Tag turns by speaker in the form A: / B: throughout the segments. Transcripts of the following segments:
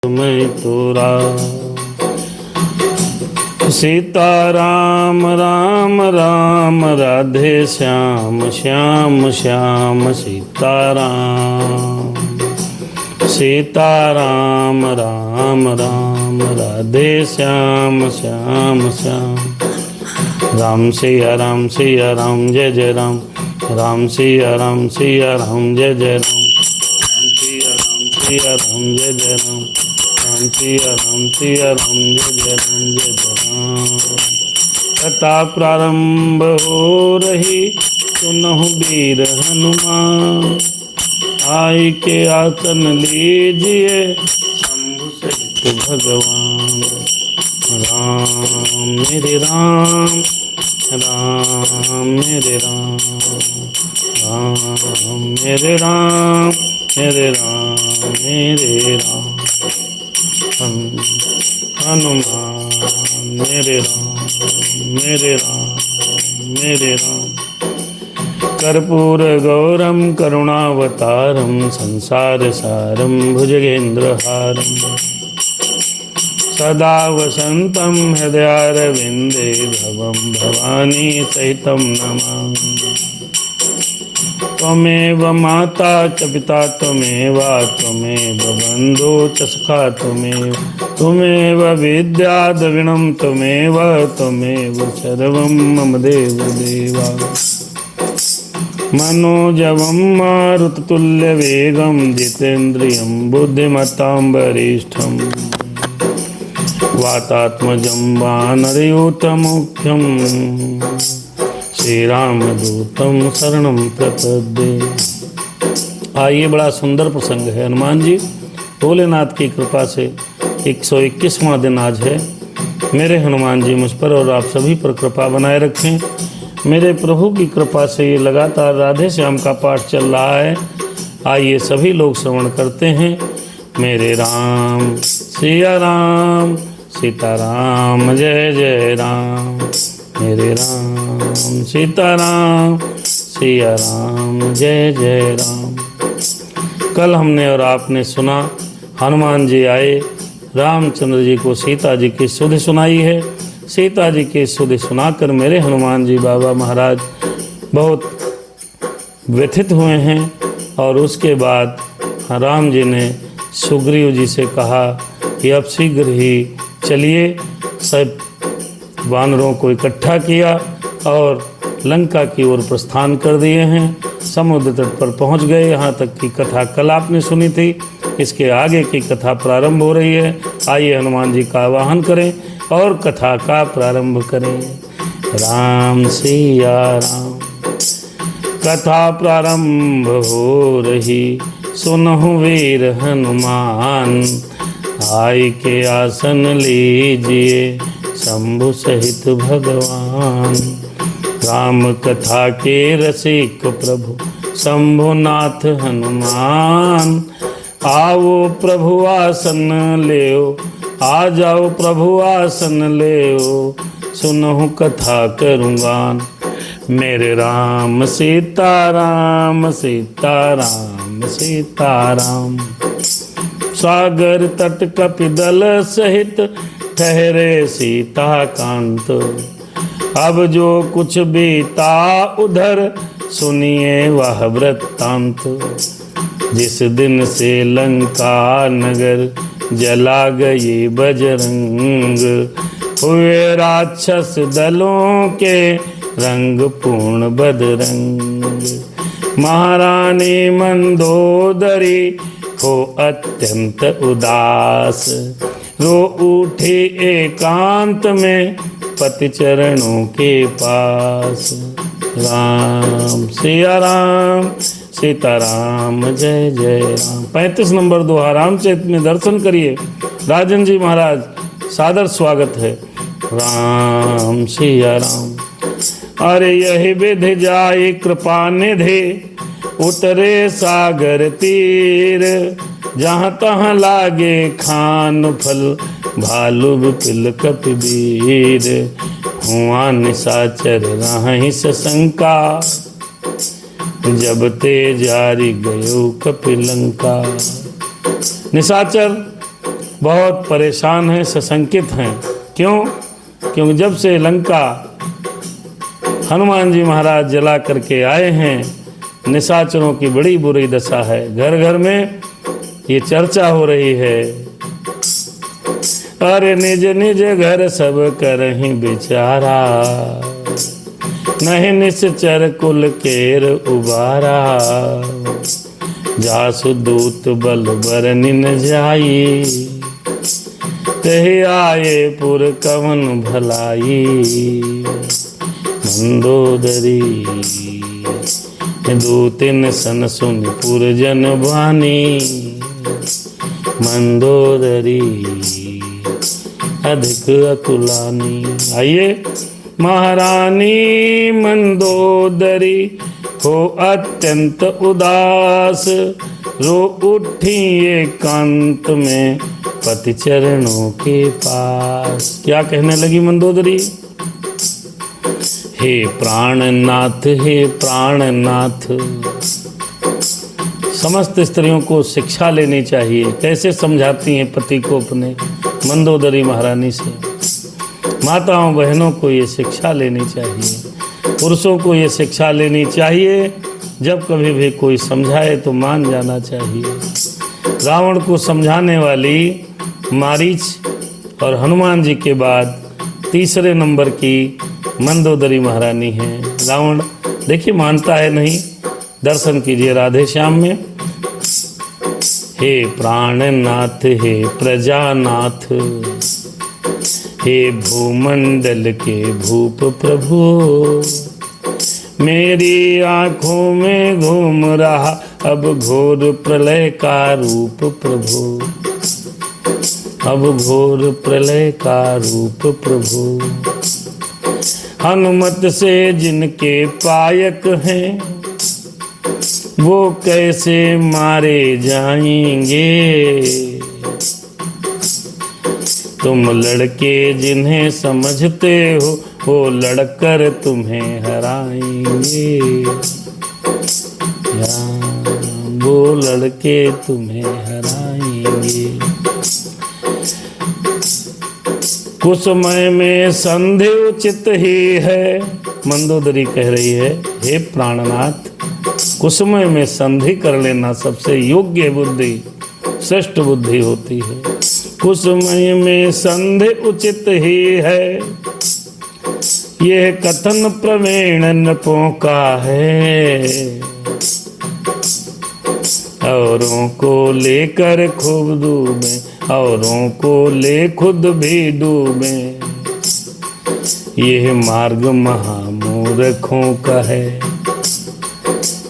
A: मैं तोरा। सीता राम राम राम राधे श्याम श्याम श्याम सीता राम। सीता राम राम राम राधे श्याम श्याम श्याम। राम सिया राम जय जय राम। राम सिया राम जय जय राम। राम सिया राम जय जय राम। राम सिया राम जय जय राम जय जय राम। कथा प्रारंभ हो रही सुनहु वीर हनुमान। आई के आसन लीजिए शंभु सहित भगवान। राम मेरे राम राम मेरे राम। राम मेरे राम मेरे राम मेरे राम। हनुमान मेरे राम मेरे राम मेरे राम। कर्पूर गौरम करुणावतारम संसार सारम भुजगेंद्रहारम। सदा वसंतं हृदयारविंदे भवं भवानी सहितं नमामि। त्वमेव माता च पिता त्वमेव त्वमेव बन्धु च सखा त्वमेव विद्या द्रविणं त्वमेव सर्वं मम देवदेवा। मनोजवं मारुततुल्यवेगं जितेन्द्रियं बुद्धिमतां वरिष्ठम्। वातात्मजं वानरयूथमुख्यं श्री रामदूतं शरणं प्रपद्ये। आइए, बड़ा सुंदर प्रसंग है। हनुमान जी भोलेनाथ की कृपा से 121वां दिन आज है। मेरे हनुमान जी मुझ पर और आप सभी पर कृपा बनाए रखें। मेरे प्रभु की कृपा से ये लगातार राधे श्याम का पाठ चल रहा है। आइए सभी लोग श्रवण करते हैं। मेरे राम सिया राम सीता राम जय जय राम। मेरे राम सीता राम सिया राम जय जय राम। कल हमने और आपने सुना, हनुमान जी आए, रामचंद्र जी को सीता जी की सुधि सुनाई है। सीता जी की सुधि सुनाकर मेरे हनुमान जी बाबा महाराज बहुत व्यथित हुए हैं। और उसके बाद राम जी ने सुग्रीव जी से कहा कि अब शीघ्र ही चलिए। सब वानरों को इकट्ठा किया और लंका की ओर प्रस्थान कर दिए हैं। समुद्र तट पर पहुंच गए। यहाँ तक की कथा कल आपने सुनी थी। इसके आगे की कथा प्रारंभ हो रही है। आइए हनुमान जी का आवाहन करें और कथा का प्रारंभ करें। राम सिया राम। कथा प्रारंभ हो रही सुनहु वीर हनुमान। आई के आसन लीजिए शंभु सहित भगवान। राम कथा के रसिक प्रभु शंभुनाथ हनुमान। आओ प्रभु आसन लेओ, आ जाओ प्रभु आसन लेओ। सुनहु कथा करूँगान। मेरे राम सीता राम सीता राम सीता राम। सागर तट कपिदल सहित ठहरे सीता कांत। अब जो कुछ बीता उधर सुनिए वह वृत्तांत। जिस दिन से लंका नगर जला गई बजरंग। हुए राक्षस दलों के रंग पूर्ण बदरंग। महारानी मंदोदरी हो अत्यंत उदास। रो उठी एकांत में पति चरणों के पास। राम सिया राम सीता राम जय जय राम। 35 नंबर दोहा रामचरित में दर्शन करिए। राजन जी महाराज सादर स्वागत है। राम सिया राम। अरे यही विधि जाई कृपा निधि। उतरे सागर तीर। जहाँ तहाँ लागे खान फल। भालू विपिल कपिवीर। हुआ निशाचर रहि सशंका। जब ते जारी गयो कपिलंका। निशाचर बहुत परेशान हैं, सशंकित हैं। क्यों? क्योंकि जब से लंका हनुमान जी महाराज जला करके आए हैं, निशाचरों की बड़ी बुरी दशा है। घर घर में ये चर्चा हो रही है। अरे निज निज घर सब करहीं बिचारा, नहीं निश्चर कुल केर उबारा। जासु दूत बल बरनिन जाई, तहि आए पुर कवन भलाई। मंदोदरी दूतिन सन सुन पुरजन बानी, मंदोदरी अधिक अकुलानी। आइए, महारानी मंदोदरी हो अत्यंत उदास, रो उठी एकांत में पति चरणों के पास। क्या कहने लगी मंदोदरी? हे प्राणनाथ, हे प्राणनाथ। समस्त स्त्रियों को शिक्षा लेनी चाहिए। कैसे समझाती हैं पति को अपने? मंदोदरी महारानी से। माताओं बहनों को ये शिक्षा लेनी चाहिए, पुरुषों को ये शिक्षा लेनी चाहिए। जब कभी भी कोई समझाए तो मान जाना चाहिए। रावण को समझाने वाली मारीच और हनुमान जी के बाद तीसरे नंबर की मंदोदरी महारानी है। रावण देखिए मानता है नहीं। दर्शन कीजिए राधे श्याम में। हे प्राणनाथ, हे प्रजानाथ, हे भूमंडल के भूप प्रभु, मेरी आंखों में घूम रहा अब घोर प्रलय का रूप प्रभु, अब घोर प्रलय का रूप प्रभु। हनुमत से जिनके पायक हैं, वो कैसे मारे जाएंगे। तुम लड़के जिन्हें समझते हो, वो लड़कर तुम्हें हराएंगे। वो लड़के तुम्हें हराएंगे। कुसमय में संधि उचित ही है। मंदोदरी कह रही है, हे प्राणनाथ, कुसमय में संधि कर लेना सबसे योग्य बुद्धि, श्रेष्ठ बुद्धि होती है। कुसमय में संधि उचित ही है, यह कथन प्रवीण नृपों का है। औरों को लेकर खूब डूबे, औरों को ले खुद भी डूबे, यह मार्ग महामूर्खों का है,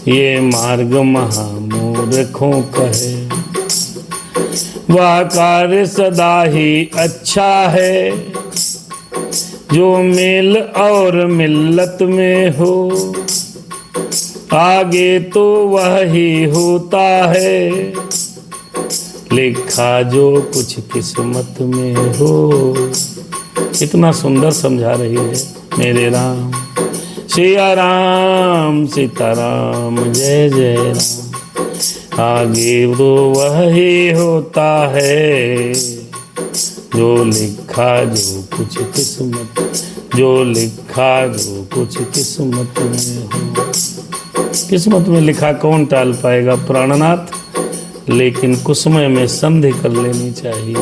A: ये मार्ग महामूर्खों का है। वह कार्य सदा ही अच्छा है, जो मेल और मिल्लत में हो, आगे तो वह ही होता है, लिखा जो कुछ किस्मत में हो। कितना सुंदर समझा रही है मेरे राम। सिया राम सीताराम जय जय राम। आगे तो वह ही होता है, जो लिखा जो कुछ किस्मत, जो लिखा जो कुछ किस्मत में हो। किस्मत में लिखा कौन टाल पाएगा प्राणनाथ, लेकिन कुसमय में संधि कर लेनी चाहिए।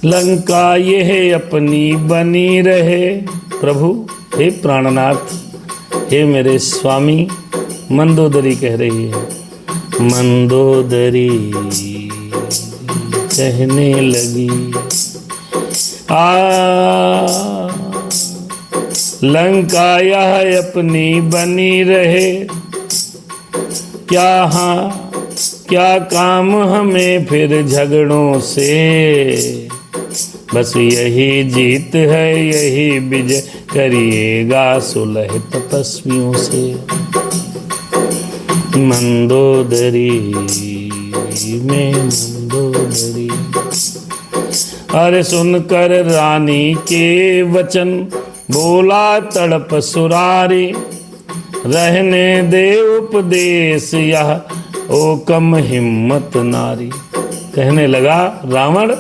A: लंका यह अपनी बनी रहे प्रभु। हे प्राणनाथ, हे मेरे स्वामी, मंदोदरी कह रही है। मंदोदरी कहने लगी, लंका यह अपनी बनी रहे, क्या काम हमें फिर झगड़ों से। बस यही जीत है, यही विजय करिएगा सुलह तपस्वियों से। मंदोदरी में मंदोदरी, अरे सुनकर रानी के वचन, बोला तड़प सुरारी, रहने दे उपदेश यह ओ कम हिम्मत नारी। कहने लगा, रावण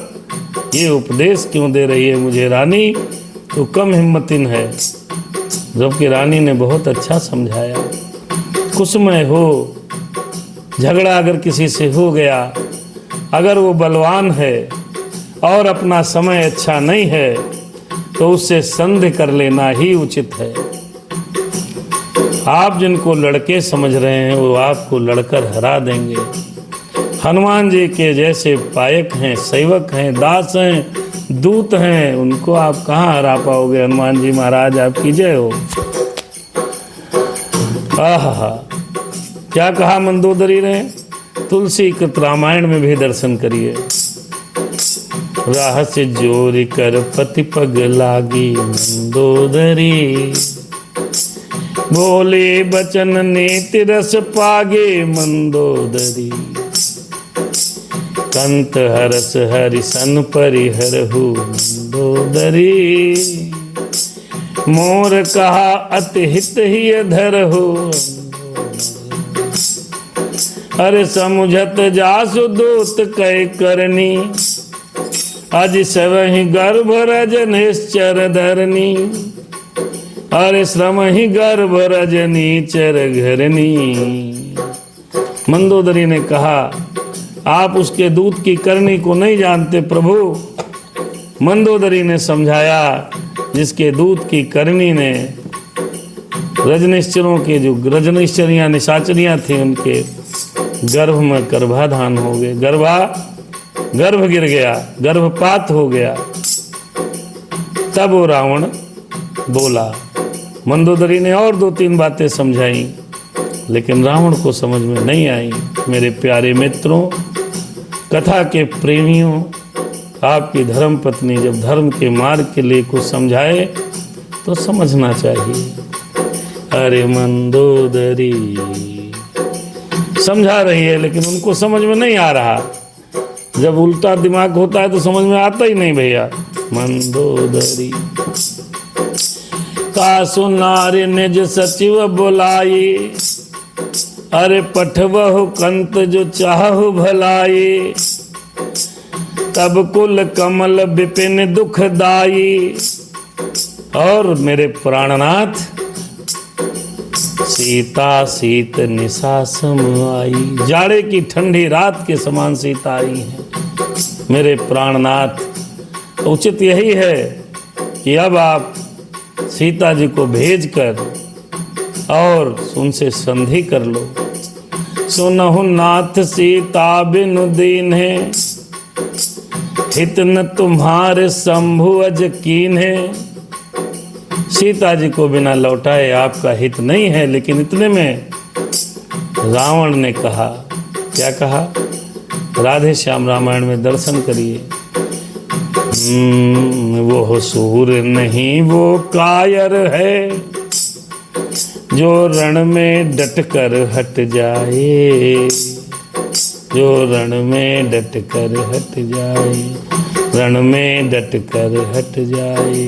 A: ये उपदेश क्यों दे रही है मुझे रानी, तो कम हिम्मतिन है। जबकि रानी ने बहुत अच्छा समझाया। कुसमय हो, झगड़ा अगर किसी से हो गया, अगर वो बलवान है और अपना समय अच्छा नहीं है, तो उससे संधि कर लेना ही उचित है। आप जिनको लड़के समझ रहे हैं वो आपको लड़कर हरा देंगे। हनुमान जी के जैसे पायक हैं, सेवक हैं, दास हैं, दूत हैं, उनको आप कहाँ हरा पाओगे। हनुमान जी महाराज आपकी जय हो। आहा, क्या कहा मंदोदरी ने, तुलसी कृत रामायण में भी दर्शन करिए। रहस्य जोरी कर पति पग लागी मंदोदरी, बोले बचन नीति रस पागे मंदोदरी। कंत हरस हरिसन परिहरहु मंदोदरी, मोर कहा अति हित ही धरहु। अरे समुझत जासु दूत कै करनी, अज सवहि गर्भ रज निश्चर धरनी। अरे श्रम ही गर्भ रजनी चर घरनी। मंदोदरी ने कहा, आप उसके दूत की करनी को नहीं जानते प्रभु। मंदोदरी ने समझाया, जिसके दूत की करनी ने रजनिश्चरों के जो रजनिश्चरियाँ निशाचरियाँ थी, उनके गर्भ में गर्भाधान हो गए, गर्भ गिर गया, गर्भपात हो गया। तब वो रावण बोला। मंदोदरी ने और 2-3 बातें समझाई, लेकिन रावण को समझ में नहीं आई। मेरे प्यारे मित्रों, कथा के प्रेमियों, आपकी धर्म पत्नी जब धर्म के मार्ग के लिए कुछ समझाए तो समझना चाहिए। अरे मंदोदरी समझा रही है, लेकिन उनको समझ में नहीं आ रहा। जब उल्टा दिमाग होता है तो समझ में आता ही नहीं भैया। मंदोदरी का सुनार निज सचिव बुलाई, अरे पठवहु कंत जो चाहु भलाई। तब कुल कमल विपिन दुखदाई, और मेरे प्राणनाथ सीता शीत निशा सम आई। जाड़े की ठंडी रात के समान सीता आई है मेरे प्राणनाथ। उचित यही है कि अब आप सीता जी को भेजकर और उनसे संधि कर लो। सुनहु नाथ सीता बिनु दीन है, हित न तुम्हारे शंभु अज कीन है। सीता जी को बिना लौटाए आपका हित नहीं है। लेकिन इतने में रावण ने कहा, क्या कहा, राधे श्याम रामायण में दर्शन करिए। वो सूर नहीं वो कायर है, जो रण में डट कर हट जाए। जो रण में डट कर हट जाए, रण में डट कर हट जाए।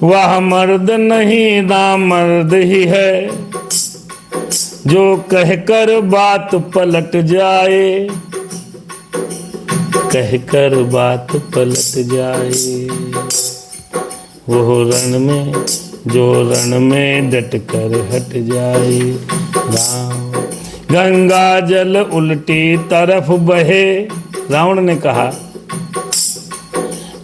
A: वह मर्द नहीं नामर्द ही है, जो कहकर बात पलट जाए। कहकर बात पलट जाए। वो रण में, जो रण में डट कर हट जाए। राम गंगा जल उल्टी तरफ बहे। रावण ने कहा,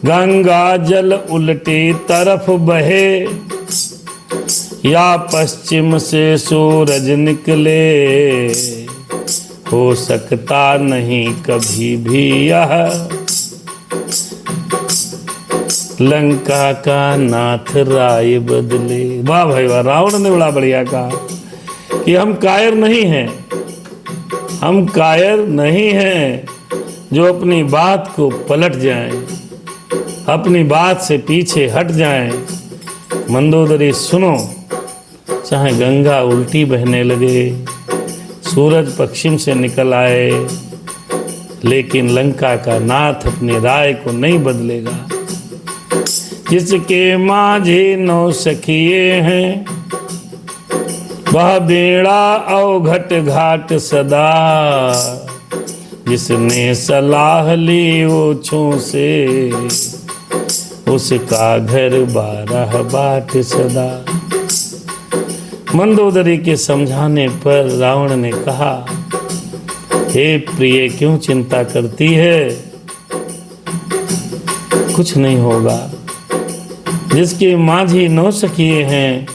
A: गंगा जल उल्टी तरफ बहे, या पश्चिम से सूरज निकले। हो सकता नहीं कभी भी यह लंका का नाथ राय बदले। वाह भाई वाह, रावण ने बड़ा बढ़िया कहा कि हम कायर नहीं हैं, हम कायर नहीं हैं जो अपनी बात को पलट जाएं, अपनी बात से पीछे हट जाएं। मंदोदरी सुनो, चाहे गंगा उल्टी बहने लगे, सूरज पश्चिम से निकल आए, लेकिन लंका का नाथ अपनी राय को नहीं बदलेगा। जिसके माझे 9 सखिए हैं, वह बेड़ा अवघट घाट सदा, जिसने सलाह ली ओछों से, उसका घर 12 बाट सदा। मंदोदरी के समझाने पर रावण ने कहा, हे प्रिय क्यों चिंता करती है, कुछ नहीं होगा। जिसके माझी 9 सखिए हैं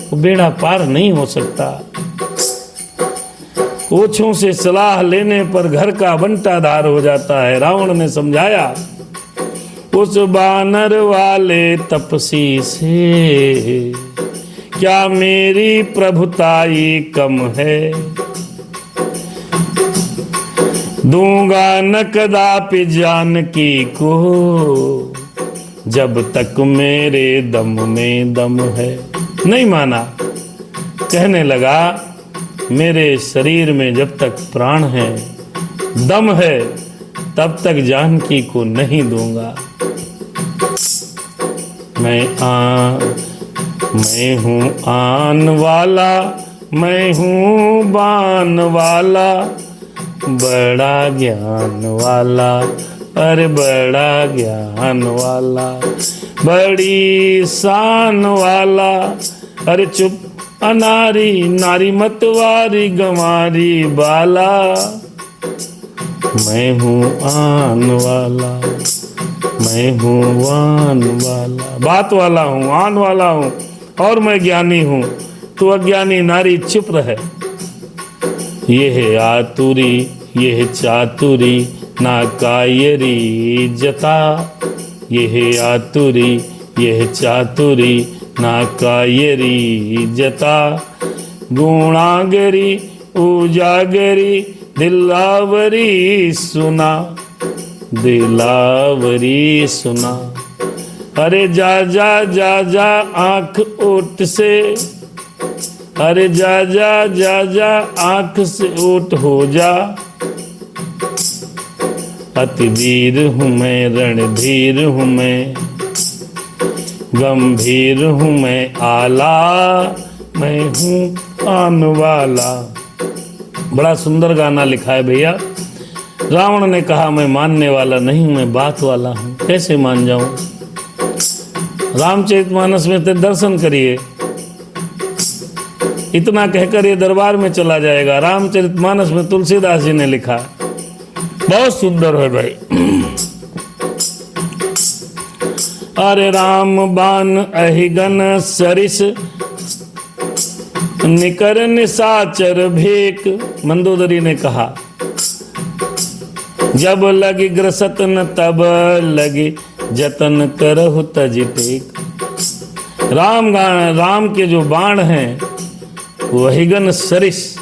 A: वो बेड़ा पार नहीं हो सकता। ओछों से सलाह लेने पर घर का बंटाधार हो जाता है। रावण ने समझाया, उस बानर वाले तपसी से क्या मेरी प्रभुताई कम है, दूंगा न कदापि जानकी को, जब तक मेरे दम में दम है। नहीं माना, कहने लगा, मेरे शरीर में जब तक प्राण है, दम है, तब तक जानकी को नहीं दूंगा। मैं हूँ आन वाला, मैं हूँ बान वाला, बड़ा ज्ञान वाला, अरे बड़ा ज्ञान वाला, बड़ी शान वाला, अरे चुप अनारी, नारी मतवारी गंवारी बाला। मैं हूँ आन वाला, मैं हूँ वान वाला, बात वाला हूँ, आन वाला हूँ, और मैं ज्ञानी हूँ। तू अज्ञानी नारी चुप रहे। ये है आतुरी, ये है चातुरी, ना कायरी जता। ये है आतुरी, ये है चातुरी, ना कायरी जता। गुणागरी उजागरी, दिलावरी सुना, दिलावरी सुना। अरे जा जा जा जा आंख ओट से, अरे जा जा जा जा आंख से ओट हो जा। अति वीर हूँ मैं, रणधीर हूँ मैं, गंभीर हूँ मैं आला, मैं हूँ आन वाला। बड़ा सुंदर गाना लिखा है भैया। रावण ने कहा, मैं मानने वाला नहीं, मैं बात वाला हूँ, कैसे मान जाऊं। रामचरितमानस में तो दर्शन करिए। इतना कहकर ये दरबार में चला जाएगा। रामचरितमानस में तुलसीदास जी ने लिखा, बहुत सुंदर है भाई। अरे राम बान अहिगन सरिस, निकर निसाचर भेक। मंदोदरी ने कहा, जब लगी ग्रसत न तब लगी जतन करहु तज टेक। राम के जो बाण हैं वो अहिगन सरिस,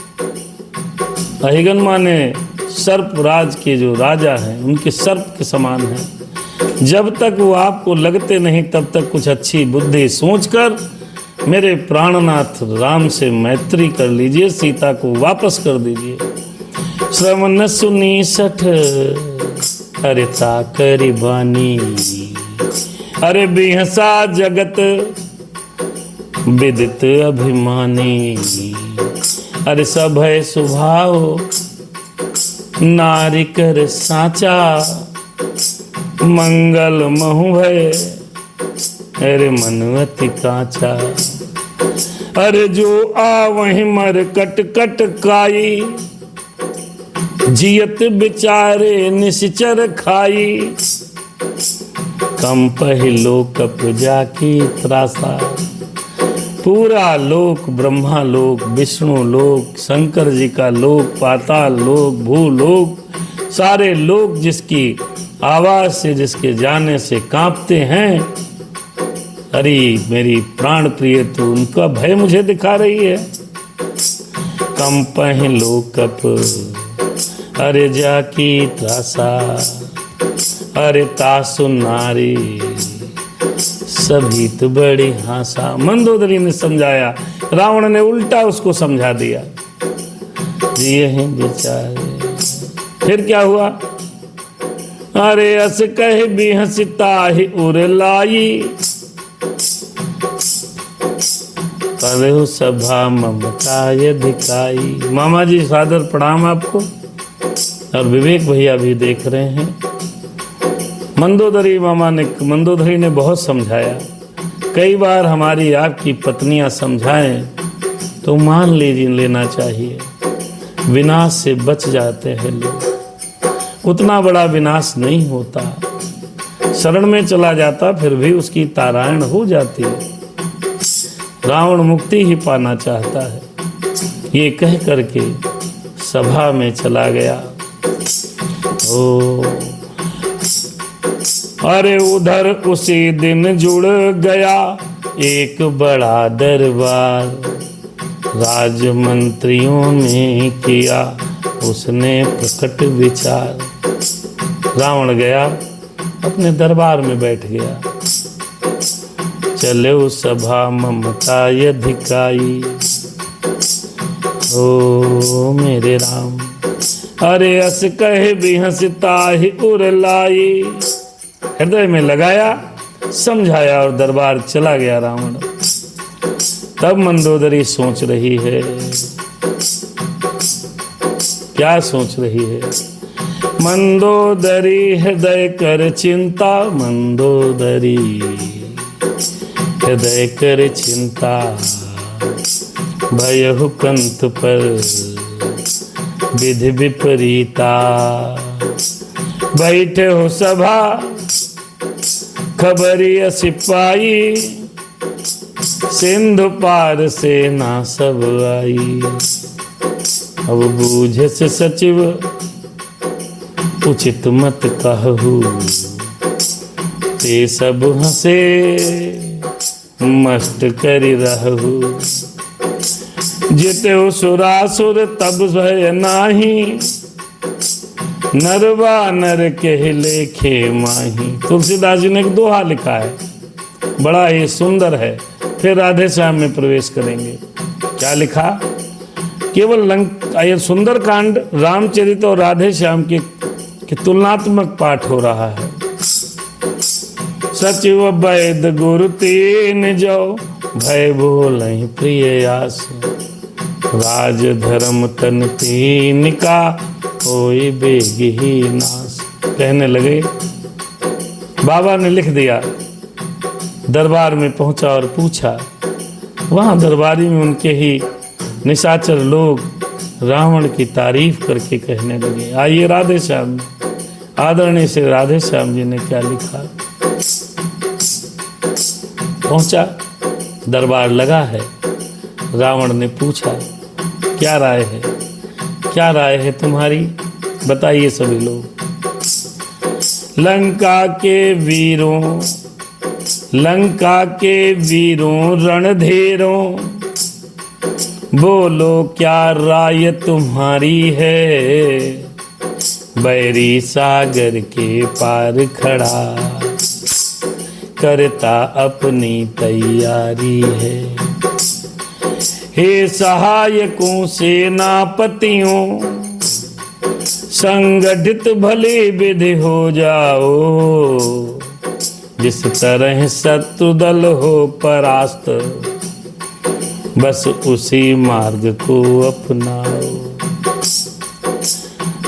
A: अहिगन माने सर्प राज के जो राजा हैं उनके सर्प के समान हैं। जब तक वो आपको लगते नहीं तब तक कुछ अच्छी बुद्धि सोचकर मेरे प्राणनाथ राम से मैत्री कर लीजिए, सीता को वापस कर दीजिए। श्रवण सुनी सठ, अरे ताकरी बानी, अरे बिहसा जगत विदित अभिमानी। अरे सब है स्वभाव नारी कर साचा, मंगल महु भय अरे मनवती काचा। अरे जो आ वहीं मर कट कट काई, जियत बिचारे निश्चर खाई। कम पहिलो कप जाकी त्रासा। पूरा लोक, ब्रह्मा लोक, विष्णु लोक, शंकर जी का लोक, पाताल लोक, भूलोक, सारे लोक जिसकी आवाज से, जिसके जाने से कांपते हैं। अरे मेरी प्राण प्रिय तो उनका भय मुझे दिखा रही है। कम पहिलो कप अरे जाकी त्रासा, अरे तासु नारी सभी तो बड़ी हासा। मंदोदरी ने समझाया, रावण ने उल्टा उसको समझा दिया। ये हैं बेचारे। फिर क्या हुआ? अरे अस कह भी हंसता ही उर लाई, करो सभा ममता दिखाई। मामा जी सादर प्रणाम आपको, और विवेक भैया भी देख रहे हैं। मंदोदरी ने बहुत समझाया। कई बार हमारी आपकी पत्नियां समझाएं तो मान लेना चाहिए, विनाश से बच जाते हैं लोग। उतना बड़ा विनाश नहीं होता, शरण में चला जाता फिर भी उसकी तारायण हो जाती है। रावण मुक्ति ही पाना चाहता है, ये कह करके सभा में चला गया। ओ अरे उधर उसी दिन जुड़ गया एक बड़ा दरबार, राजमंत्रियों ने किया उसने प्रकट विचार। रावण गया अपने दरबार में बैठ गया, चले उस सभा ममता अधिकाई। ओ मेरे राम, अरे अस कहे भी हंसता ही उर लाई। हृदय में लगाया, समझाया और दरबार चला गया रावण। तब मंदोदरी सोच रही है, क्या सोच रही है? मंदोदरी हृदय कर चिंता, मंदोदरी हृदय कर चिंता, भयहु कंत पर विधि विपरीता। बैठे हो सभा खबरिया सिपाही, सिंधु पार से ना सब आई। अब बूझे से सचिव उचित मत कहू, ते सब हंसे मस्त करी रहू। जिते सुरासुर तब भय नाही, नरवा नर के लेखे माही। तुलसीदास जी ने एक दोहा लिखा है, बड़ा ही सुंदर है। फिर राधे श्याम में प्रवेश करेंगे। क्या लिखा? केवल ये सुंदर कांड रामचरित और राधे श्याम के तुलनात्मक पाठ हो रहा है। सचिव वैद गुरु तीन जो, भय भोलहि प्रिय आस। राज धर्म तन तीन का, कोई बेगी ही नाश। कहने लगे, बाबा ने लिख दिया। दरबार में पहुंचा और पूछा, वहां दरबारी में उनके ही निशाचर लोग रावण की तारीफ करके कहने लगे। आइए राधे श्याम में, आदरणीय से राधे श्याम जी ने क्या लिखा। पहुंचा, दरबार लगा है। रावण ने पूछा, क्या राय है, क्या राय है तुम्हारी, बताइए सभी लोग। लंका के वीरों रणधीरों, बोलो क्या राय तुम्हारी है। बैरी सागर के पार खड़ा, करता अपनी तैयारी है। हे सहायकों सेनापतियों, संगठित भले विधि हो जाओ। जिस तरह शत्रु दल हो परास्त, बस उसी मार्ग को अपनाओ।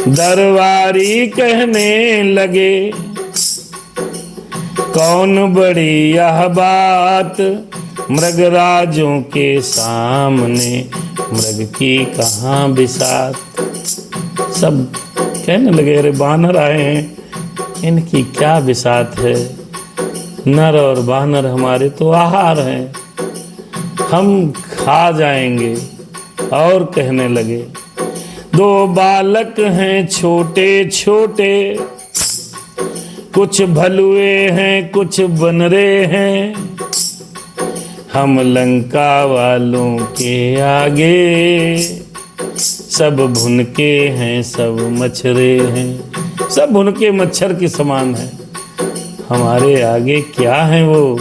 A: दरबारी कहने लगे, कौन बड़ी यह बात। मृगराजों के सामने मृग की कहाँ बिसात। सब कहने लगे, अरे बानर आए हैं, इनकी क्या बिसात है। नर और बानर हमारे तो आहार हैं, हम खा जाएंगे। और कहने लगे, दो बालक हैं छोटे छोटे, कुछ भलुए हैं कुछ बनरे हैं। हम लंका वालों के आगे, सब भुनके हैं सब मच्छरे हैं। सब भुनके मच्छर के समान हैं, हमारे आगे क्या है वो।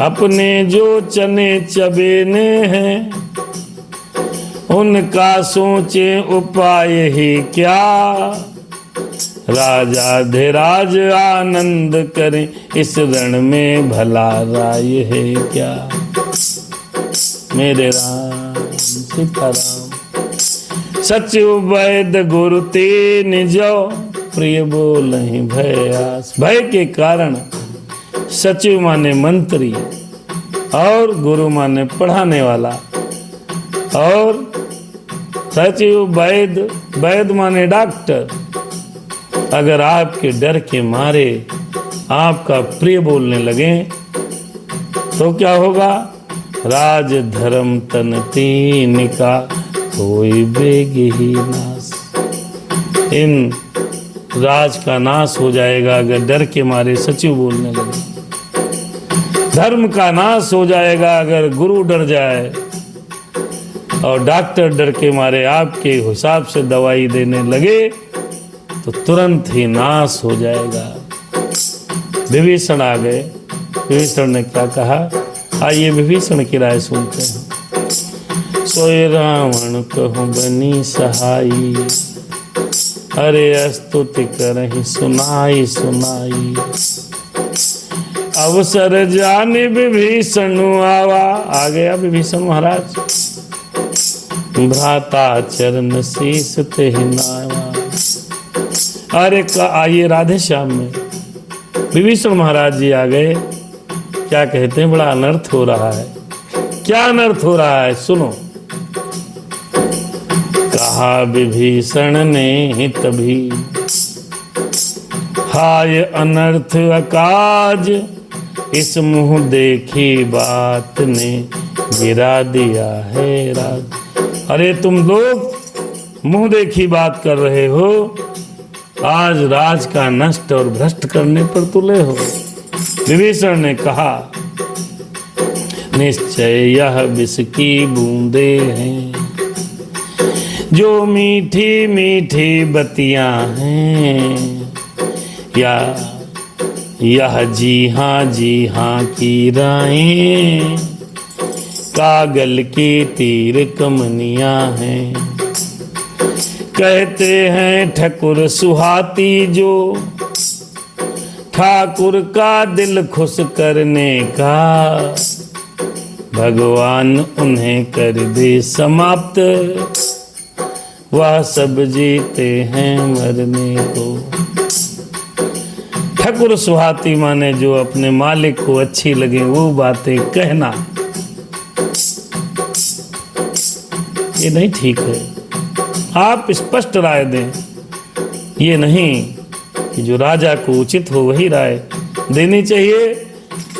A: अपने जो चने चबेने हैं, उनका सोचे उपाय ही क्या। राजाधिराज आनंद करें, इस रण में भला राय है क्या। मेरे राम सीताराम। सचिव वैद्य गुरु तीन जो, प्रिय बोलहि भय आस। भय के कारण सचिव माने मंत्री, और गुरु माने पढ़ाने वाला, और सचिव वैद्य, वैद्य माने डॉक्टर। अगर आपके डर के मारे आपका प्रिय बोलने लगे तो क्या होगा? राज धर्म तन तीन का, कोई बेग ही नाश। इन राज का नाश हो जाएगा अगर डर के मारे सचिव बोलने लगे। धर्म का नाश हो जाएगा अगर गुरु डर जाए, और डॉक्टर डर के मारे आपके हिसाब से दवाई देने लगे तो तुरंत ही नाश हो जाएगा। विभीषण आ गए। विभीषण ने क्या कहा? आइए विभीषण की राय सुनते हैं। सोए रावण कहूँ बनी सहाई, अरे स्तुति करहि सुनाई सुनाई। अवसर जाने विभीषण आवा। आ गया विभीषण महाराज। भ्राता चरण शीस तेहि नावा। अरे आइए राधे श्याम में विभीषण महाराज जी आ गए। क्या कहते हैं? बड़ा अनर्थ हो रहा है। क्या अनर्थ हो रहा है? सुनो। कहा विभीषण ने तभी, हाय अनर्थ अकाज, इस मुंह देखी बात ने गिरा दिया है राज। अरे तुम लोग मुंह देखी बात कर रहे हो, आज राज का नष्ट और भ्रष्ट करने पर तुले हो। विभीषण ने कहा, निश्चय यह विष की बूंदे हैं, जो मीठी मीठी बतियां हैं, या यह जी हाँ की राहें, कागल की तीर कमनियां हैं। कहते हैं ठकुर सुहाती जो, ठाकुर का दिल खुश करने का, भगवान उन्हें कर दे समाप्त, वह सब जीते हैं मरने को। ठकुर सुहाती माने जो अपने मालिक को अच्छी लगे वो बातें कहना, ये नहीं ठीक है। आप स्पष्ट राय दें, ये नहीं कि जो राजा को उचित हो वही राय देनी चाहिए।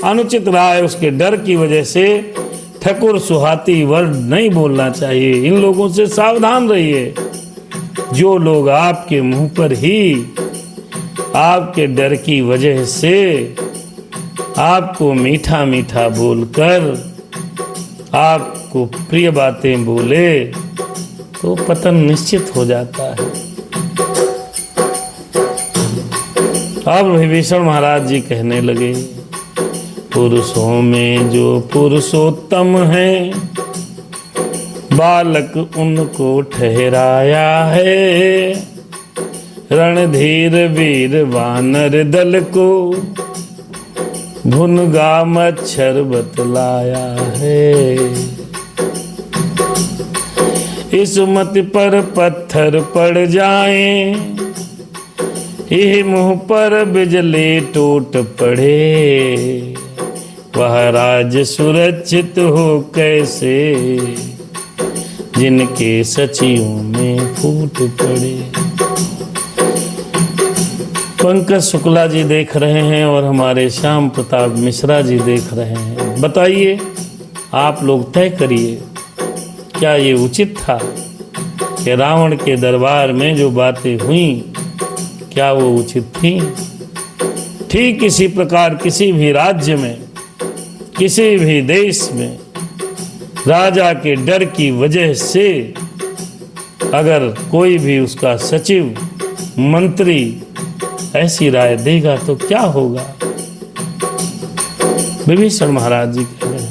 A: अनुचित राय उसके डर की वजह से ठकुर सुहाती वर्ड नहीं बोलना चाहिए। इन लोगों से सावधान रहिए। जो लोग आपके मुंह पर ही आपके डर की वजह से आपको मीठा मीठा बोलकर आपको प्रिय बातें बोले तो पतन निश्चित हो जाता है। अब विभीषण महाराज जी कहने लगे, पुरुषों में जो पुरुषोत्तम है, बालक उनको ठहराया है। रणधीर वीर वानर दल को, भुनगा मच्छर बतलाया है। इस मत पर पत्थर पड़ जाएं, यह मुंह पर बिजली टूट पड़े। वह राज सुरक्षित हो कैसे, जिनके सचियों में फूट पड़े। पंकज शुक्ला जी देख रहे हैं और हमारे श्याम प्रताप मिश्रा जी देख रहे हैं। बताइए, आप लोग तय करिए, क्या ये उचित था कि रावण के दरबार में जो बातें हुई क्या वो उचित थी? ठीक इसी प्रकार किसी भी राज्य में, किसी भी देश में राजा के डर की वजह से अगर कोई भी उसका सचिव, मंत्री ऐसी राय देगा तो क्या होगा? विभीषण महाराज जी कह रहे हैं,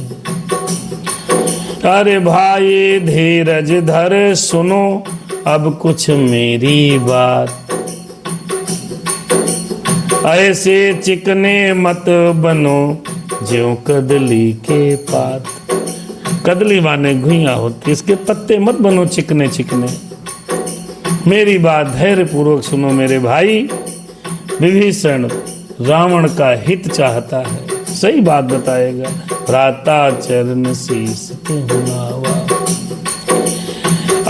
A: अरे भाई धीरज धर सुनो अब कुछ मेरी बात। ऐसे चिकने मत बनो ज्यों कदली के पात। कदली माने घुइयां होती, इसके पत्ते मत बनो चिकने चिकने। मेरी बात धैर्य पूर्वक सुनो मेरे भाई। विभीषण रावण का हित चाहता है, सही बात बताएगा। भ्राता चरण शीस हुआवा,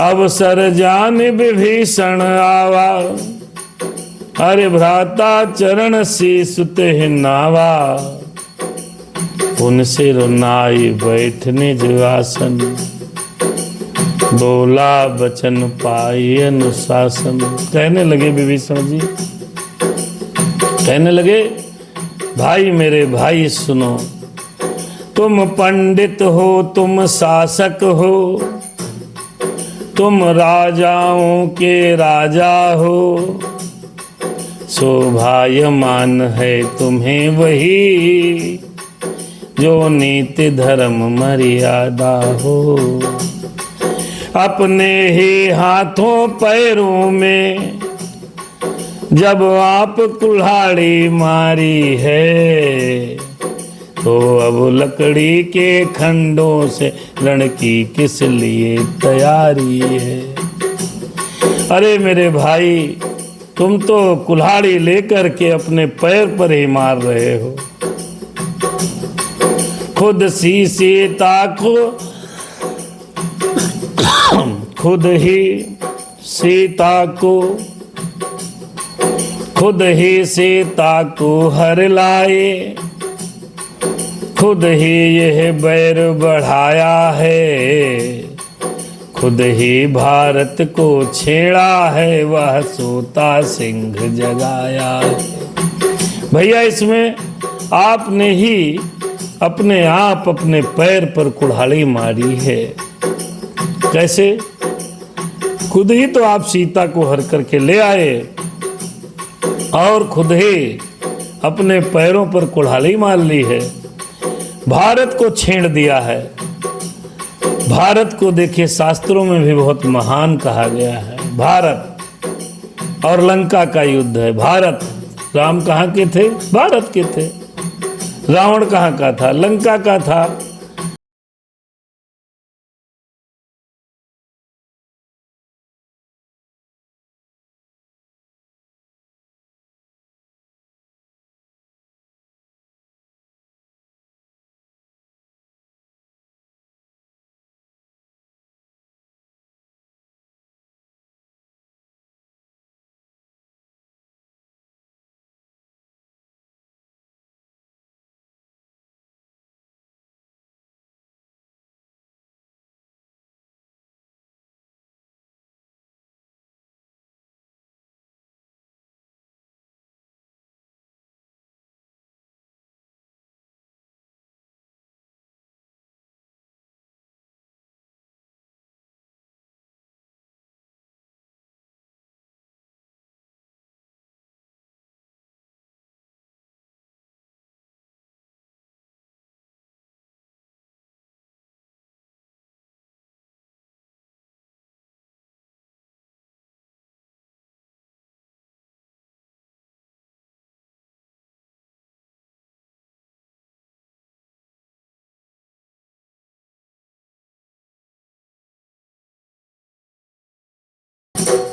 A: अवसर जान विभीषण आवा। अरे भ्राता चरण शीस नावा, उन सिर नाई बैठ निज आसन। बोला बचन पाई अनुशासन। कहने लगे विभीषण जी, कहने लगे भाई मेरे भाई सुनो, तुम पंडित हो, तुम शासक हो, तुम राजाओं के राजा हो। शोभायमान है तुम्हें वही, जो नीति धर्म मर्यादा हो। अपने ही हाथों पैरों में जब आप कुल्हाड़ी मारी है, तो अब लकड़ी के खंडों से रण की किस लिए तैयारी है। अरे मेरे भाई, तुम तो कुल्हाड़ी लेकर के अपने पैर पर ही मार रहे हो। खुद सी सीता को, खुद ही सीता को, खुद ही सीता को हर लाए, खुद ही यह बैर बढ़ाया है। खुद ही भारत को छेड़ा है, वह सोता सिंह जगाया है। भैया इसमें आपने ही अपने आप अपने पैर पर कुल्हाड़ी मारी है। कैसे? खुद ही तो आप सीता को हर करके ले आए और खुद ही अपने पैरों पर कुल्हाड़ी मार ली है। भारत को छेड़ दिया है। भारत को देखिए शास्त्रों में भी बहुत महान कहा गया है। भारत और लंका का युद्ध है। भारत, राम कहाँ के थे? भारत के थे। रावण कहाँ का था? लंका का था।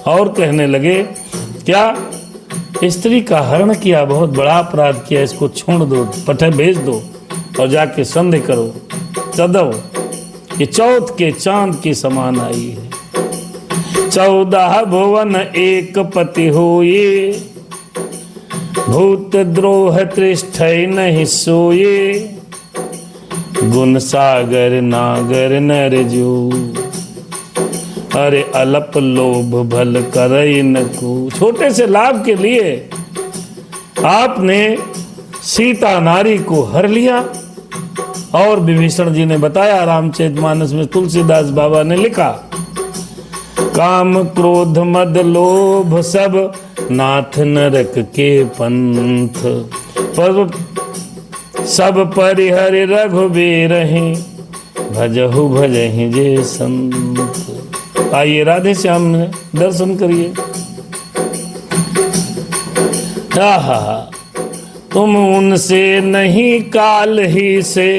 A: और कहने लगे, क्या स्त्री का हरण किया, बहुत बड़ा अपराध किया, इसको छोड़ दो, पठे भेज दो और जाके संधि करो। चदव ये चौथ के चांद की समान आई है। 14 भुवन एक पति होए, भूत द्रोह त्रिष्ठै नहीं सोए। गुण सागर नागर नर जो, अरे अलप लोभ भल करई न को। छोटे से लाभ के लिए आपने सीता नारी को हर लिया। और विभीषण जी ने बताया, रामचरितमानस में तुलसीदास बाबा ने लिखा, काम क्रोध मद लोभ सब नाथ नरक के पंथ। पर सब परिहरि रघुबीर हैं, भजहु भजहि जे संत। आइए राधे श्याम में दर्शन करिए। तुम उनसे नहीं काल ही से,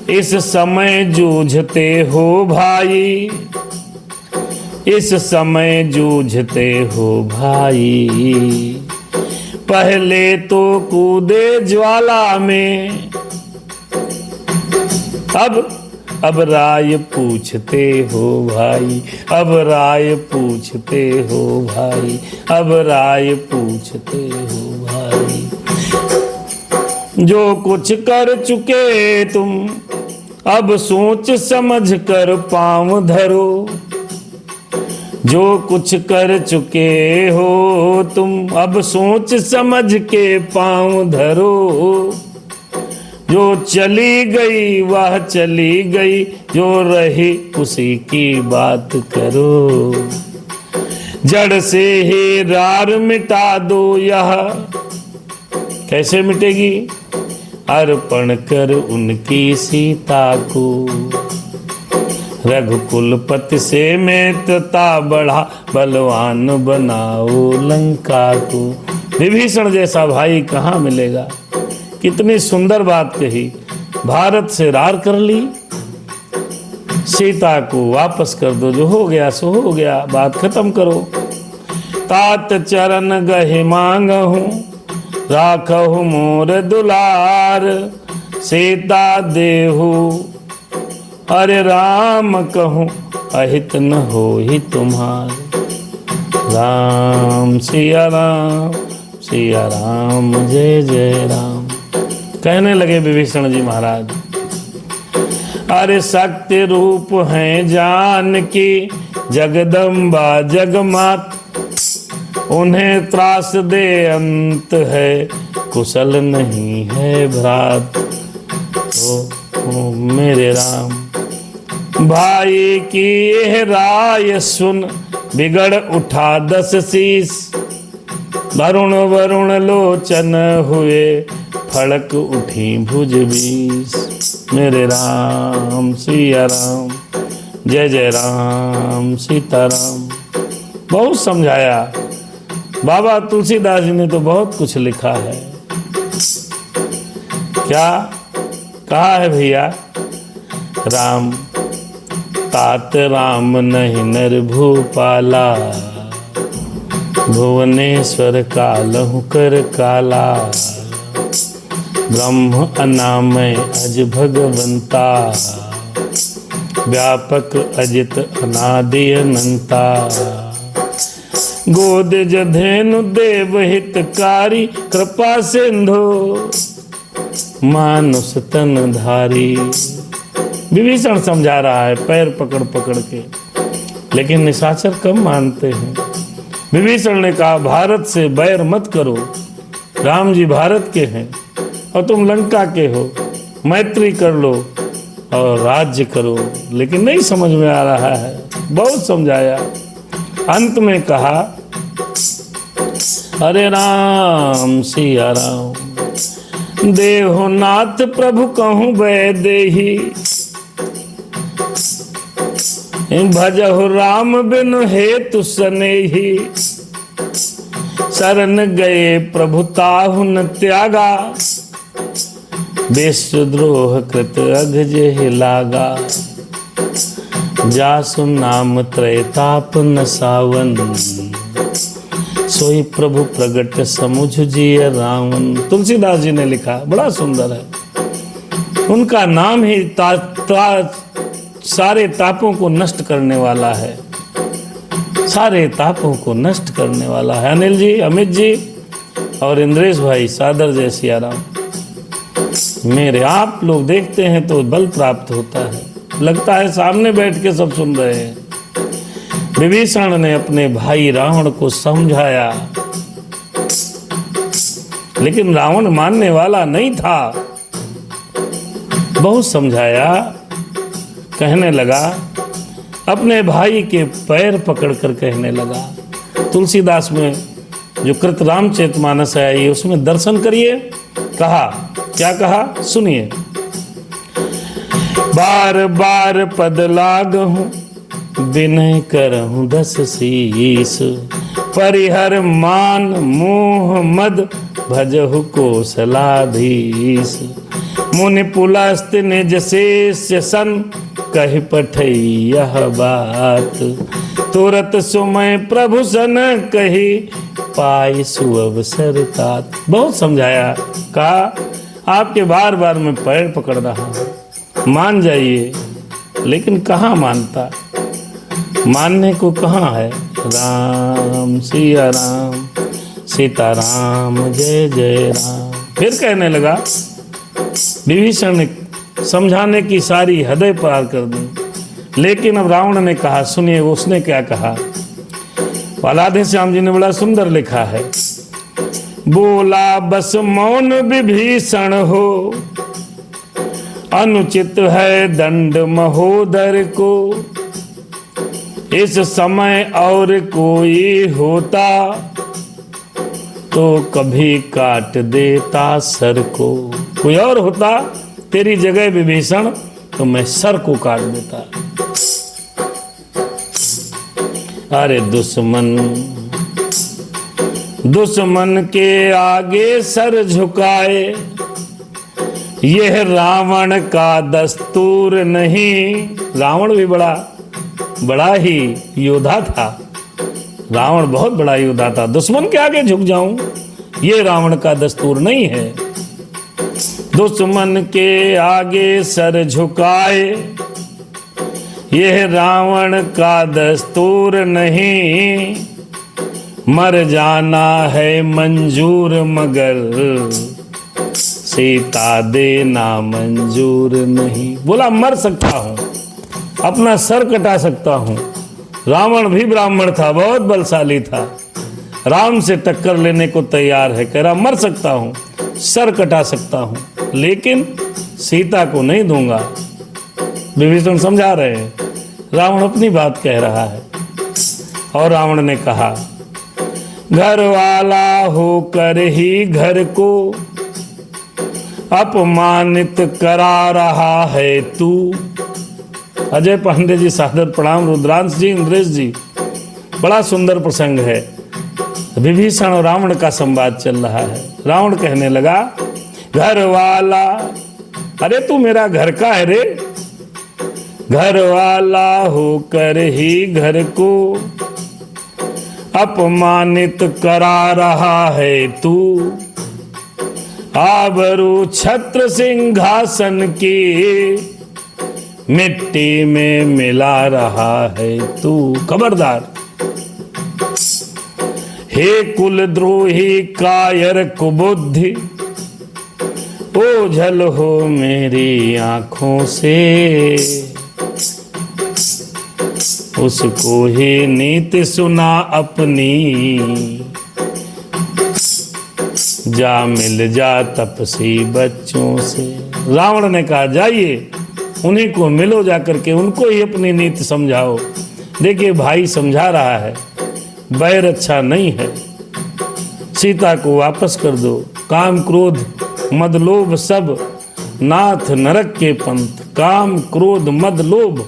A: इस समय जूझते हो भाई, इस समय जूझते हो भाई, पहले तो कूदे ज्वाला में, अब राय पूछते हो भाई, अब राय पूछते हो भाई, अब राय पूछते हो भाई। जो कुछ कर चुके तुम अब सोच समझ कर पांव धरो, जो कुछ कर चुके हो तुम अब सोच समझ के पांव धरो, जो चली गई वह चली गई, जो रही उसी की बात करो, जड़ से ही रार मिटा दो यह, कैसे मिटेगी? अर्पण कर उनकी सीता को, रघुकुलपति से मित्रता बढ़ा, बलवान बनाओ लंका को। विभीषण जैसा भाई कहाँ मिलेगा? कितनी सुंदर बात कही। भारत से रार कर ली, सीता को वापस कर दो, जो हो गया सो हो गया, बात खत्म करो। तात चरण गहि मांगहूँ, राखहु मोर दुलार, सीता देहु अरे राम कहूँ, अहित न होहि तुम्हार। राम सिया राम, सिया राम जय जय राम। कहने लगे विभीषण जी महाराज, अरे शक्ति रूप हैं जानकी, जगदम्बा जगमात, उन्हें त्रास दे अंत है, कुशल नहीं है भ्रात। ओ मेरे राम, भाई की यह राय सुन, बिगड़ उठा 10 शीश, वरुण वरुण लोचन हुए, फड़क उठी भुज 20। मेरे राम सिया राम, जय जय राम सीताराम। बहुत समझाया बाबा तुलसीदास जी ने, तो बहुत कुछ लिखा है। क्या कहा है भैया? राम तात राम नहीं नर भूपाला, भुवनेश्वर कालहु कर काला, ब्रह्म अनामय अज भगवंता, व्यापक अजित अनादि अनंता, गोद जधेनु देव हितकारी, कृपा सिंधु मानुष तन धारी। विभीषण समझा रहा है पैर पकड़ पकड़ के, लेकिन निशाचर कम मानते हैं। विभीषण ने कहा भारत से बैर मत करो, राम जी भारत के हैं और तुम लंका के हो, मैत्री कर लो और राज्य करो। लेकिन नहीं समझ में आ रहा है, बहुत समझाया। अंत में कहा अरे राम सिया राम, देहो नाथ प्रभु कहूँ वैदेही, भजहु राम बिनु हेतु सनेही, शरण गए प्रभु ताहु न त्यागा, विश्वद्रोह कृत अघ लागा, जासु नाम त्रैताप न सावन, सोई प्रभु प्रगट समुझ जिय रावण। तुलसीदास जी ने लिखा, बड़ा सुंदर है। उनका नाम ही सारे तापों को नष्ट करने वाला है, सारे तापों को नष्ट करने वाला है। अनिल जी, अमित जी और इंद्रेश भाई, सादर जय सिया राम। मेरे आप लोग देखते हैं तो बल प्राप्त होता है, लगता है सामने बैठ के सब सुन रहे हैं। विभीषण ने अपने भाई रावण को समझाया, लेकिन रावण मानने वाला नहीं था। बहुत समझाया, कहने लगा, अपने भाई के पैर पकड़कर कहने लगा। तुलसीदास में जो कृत रामचरितमानस है, ये उसमें दर्शन करिए। कहा, क्या कहा सुनिए। बार बार पद लागहूँ, विनय करहूँ 10 शीस, परिहर मान मोह मद, भजहु कौशलाधीश, मुनि पुलस्त निज शेष सन कहि पठई यह बात। तुरत सुमय प्रभु सन कही पाई सुअवसर तात। बहुत समझाया, कहा आपके बार बार मैं पैर पकड़ रहा हूं, मान जाइए, लेकिन कहाँ मानता, मानने को कहाँ है। राम सिया राम सीता राम जय जय राम। फिर कहने लगा, विभीषण ने समझाने की सारी हदें पार कर दी, लेकिन अब रावण ने कहा, सुनिए उसने क्या कहा। राधे श्याम जी ने बड़ा सुंदर लिखा है, बोला बस मौन विभीषण हो, अनुचित है दंड महोदर को। इस समय और कोई होता तो कभी काट देता सर को। कोई और होता तेरी जगह विभीषण तो मैं सर को काट देता। अरे दुश्मन के आगे सर झुकाए, यह रावण का दस्तूर नहीं। रावण भी बड़ा ही योद्धा था। रावण बहुत बड़ा योद्धा था। दुश्मन के आगे झुक जाऊं, ये रावण का दस्तूर नहीं है। दुश्मन के आगे सर झुकाए, यह रावण का दस्तूर नहीं। मर जाना है मंजूर मगर सीता देना मंजूर नहीं। बोला मर सकता हूं, अपना सर कटा सकता हूं। रावण भी ब्राह्मण था, बहुत बलशाली था, राम से टक्कर लेने को तैयार है। कह रहा मर सकता हूं, सर कटा सकता हूं, लेकिन सीता को नहीं दूंगा। विभीषण समझा रहे हैं, रावण अपनी बात कह रहा है। और रावण ने कहा, घर वाला होकर ही घर को अपमानित करा रहा है तू। अजय पांडे जी सादर प्रणाम। रुद्रांश जी, इंद्रेश जी, बड़ा सुंदर प्रसंग है। विभीषण और रावण का संवाद चल रहा है। रावण कहने लगा, घर वाला, अरे तू मेरा घर का है रे। घर वाला होकर ही घर को अपमानित करा रहा है तू। आबरू छत्र सिंहासन की मिट्टी में मिला रहा है तू। खबरदार, हे कुलद्रोही कायर कुबुद्धि, ओझल हो मेरी आंखों से। उसको ही नीति सुना अपनी, जा मिल जा तपसी बच्चों से। रावण ने कहा, जाइए उन्हीं को मिलो जाकर के, उनको ही अपनी नीति समझाओ। देखिए भाई समझा रहा है, बैर अच्छा नहीं है, सीता को वापस कर दो। काम क्रोध मद लोभ सब नाथ नरक के पंथ। काम क्रोध मद लोभ।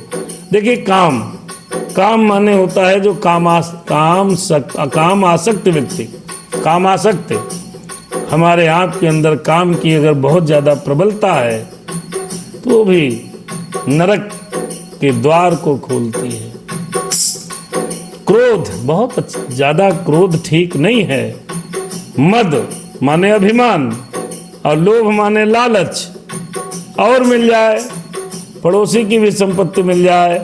A: देखिए काम माने होता है जो काम आसक्त व्यक्ति, काम आसक्त। हमारे आप के अंदर काम की अगर बहुत ज्यादा प्रबलता है तो भी नरक के द्वार को खोलती है। क्रोध, बहुत ज्यादा क्रोध ठीक नहीं है। मद माने अभिमान, और लोभ माने लालच। और मिल जाए, पड़ोसी की भी संपत्ति मिल जाए,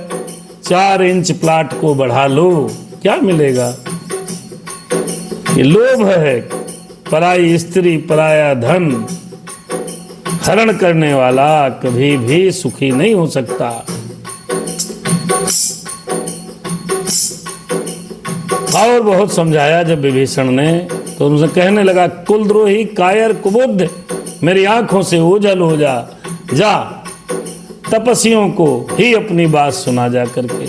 A: 4 इंच प्लाट को बढ़ा लो, क्या मिलेगा? ये लोभ है। पराई स्त्री पराया धन हरण करने वाला कभी भी सुखी नहीं हो सकता। और बहुत समझाया जब विभीषण ने, तो उनसे कहने लगा, कुलद्रोही कायर कुबुद्ध, मेरी आंखों से ओझल हो जा तपस्वियों को ही अपनी बात सुना जा करके।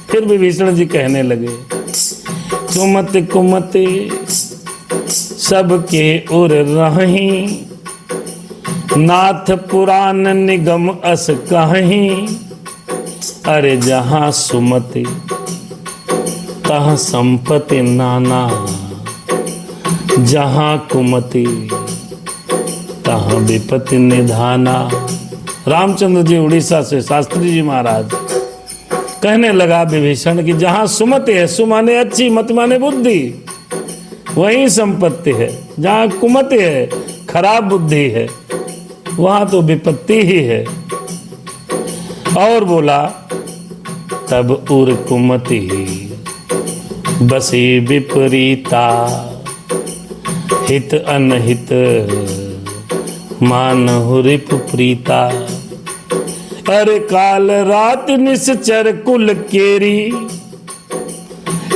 A: फिर विभीषण जी कहने लगे, कुमति कुमति सबके उर रही, नाथ पुराण निगम अस कहीं। अरे जहां सुमति तहाँ संपत्ति नाना, जहां कुमति तहाँ विपत्ति निधाना। रामचंद्र जी उड़ीसा से, शास्त्री जी महाराज कहने लगा विभीषण कि जहाँ सुमति है, सु माने अच्छी, मत माने बुद्धि, वहीं संपत्ति है। जहाँ कुमति है, खराब बुद्धि है, वहाँ तो विपत्ति ही है। और बोला तब उर कुमति बसी विपरीता, हित अनहित मानहु रिप प्रीता। अरे काल रात निश्चर कुल केरी,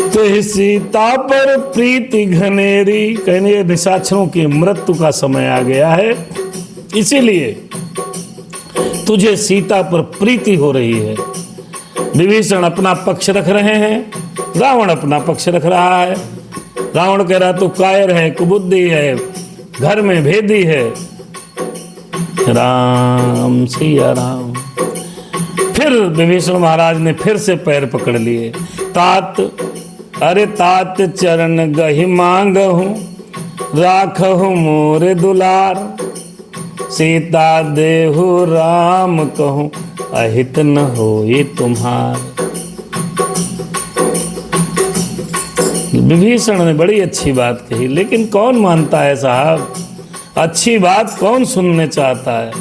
A: तो सीता पर प्रीति घनेरी। कहने निशाचरों की मृत्यु का समय आ गया है, इसीलिए तुझे सीता पर प्रीति हो रही है। विभीषण अपना पक्ष रख रहे हैं, रावण अपना पक्ष रख रहा है। रावण कह रहा तू कायर है, कुबुद्धि है, घर में भेदी है। राम सिया राम। फिर विभीषण महाराज ने फिर से पैर पकड़ लिए। तात, अरे तात चरण गहि मांगहु, राखहु मोरे दुलार। सीता देहु राम कहूँ, अहित न होई तुम्हार। विभीषण ने बड़ी अच्छी बात कही, लेकिन कौन मानता है साहब? अच्छी बात कौन सुनने चाहता है?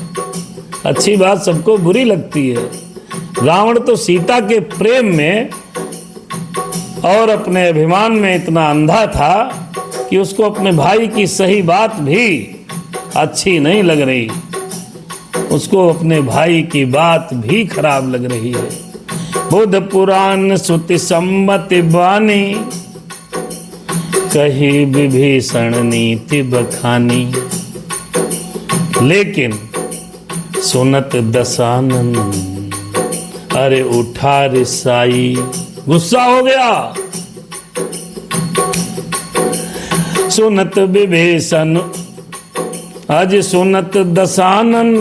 A: अच्छी बात सबको बुरी लगती है। रावण तो सीता के प्रेम में और अपने अभिमान में इतना अंधा था कि उसको अपने भाई की सही बात भी अच्छी नहीं लग रही, उसको अपने भाई की बात भी खराब लग रही है। बुध पुराण सुति सम्मति बानी, कही विभीषण नीति बखानी। लेकिन सुनत दशानन, अरे उठा रिसाई। गुस्सा हो गया। सुनत विभीषण आज सुनत दशानन,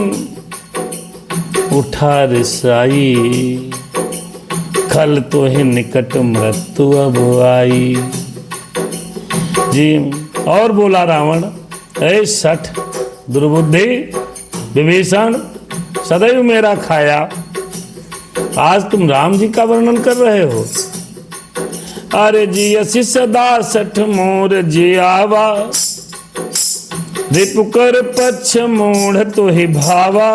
A: उठा रिसाई। खल तो ही निकट मृत्यु अब आई। जी और बोला रावण, ऐ सठ दुर्बुद्धि विभीषण, सदैव मेरा खाया, आज तुम राम जी का वर्णन कर रहे हो। अरे जी असी सदा सठ मोर जी आवा, रिपुकर पक्ष मूढ़ तो ही भावा।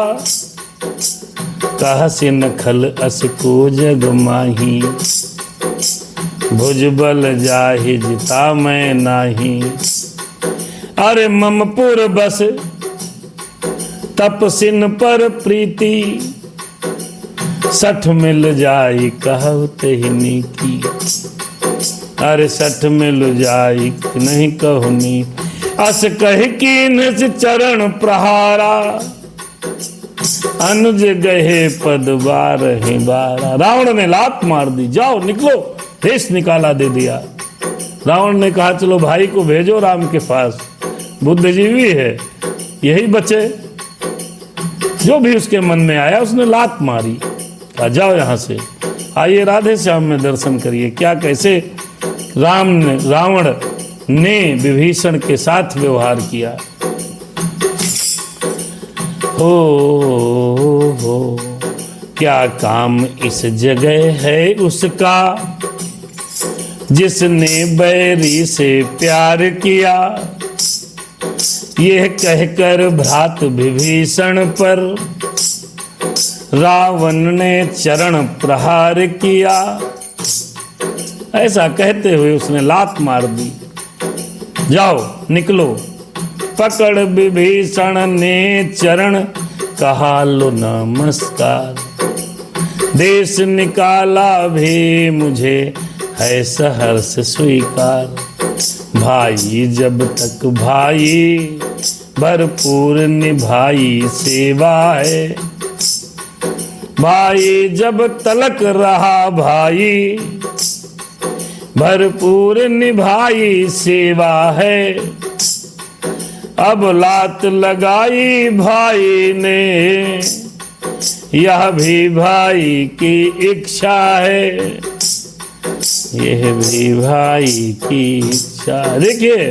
A: कहसी नखल अस को जग माही, भुजबल जाहि जिता मैं नाही। अरे ममपुर बस तपसिन पर प्रीति, सठ मिल जाई कहते ही नीति। अरे सठ मिल जाई नहीं कहनी, अस कह कीन चरण प्रहारा। अनुज गहे पद बारहि बारा। रावण ने लात मार दी, जाओ निकलो, देश निकाला दे दिया। रावण ने कहा चलो भाई को भेजो राम के पास, बुद्धिजीवी है, यही बचे। जो भी उसके मन में आया उसने लात मारी, कहा जाओ यहाँ से। आइए राधे श्याम में दर्शन करिए क्या कैसे रावण ने विभीषण के साथ व्यवहार किया। हो क्या काम इस जगह है उसका, जिसने बैरी से प्यार किया। यह कहकर भ्रात विभीषण पर रावण ने चरण प्रहार किया। ऐसा कहते हुए उसने लात मार दी। जाओ निकलो। पकड़ विभीषण ने चरण, कहा लो नमस्कार। देश निकाला भी मुझे है सहर्ष स्वीकार। भाई जब तक भाई भरपूर निभाई सेवा है। भाई जब तलक रहा भाई भरपूर निभाई सेवा है। अब लात लगाई भाई ने, यह भी भाई की इच्छा है। यह भी भाई की इच्छा। देखिए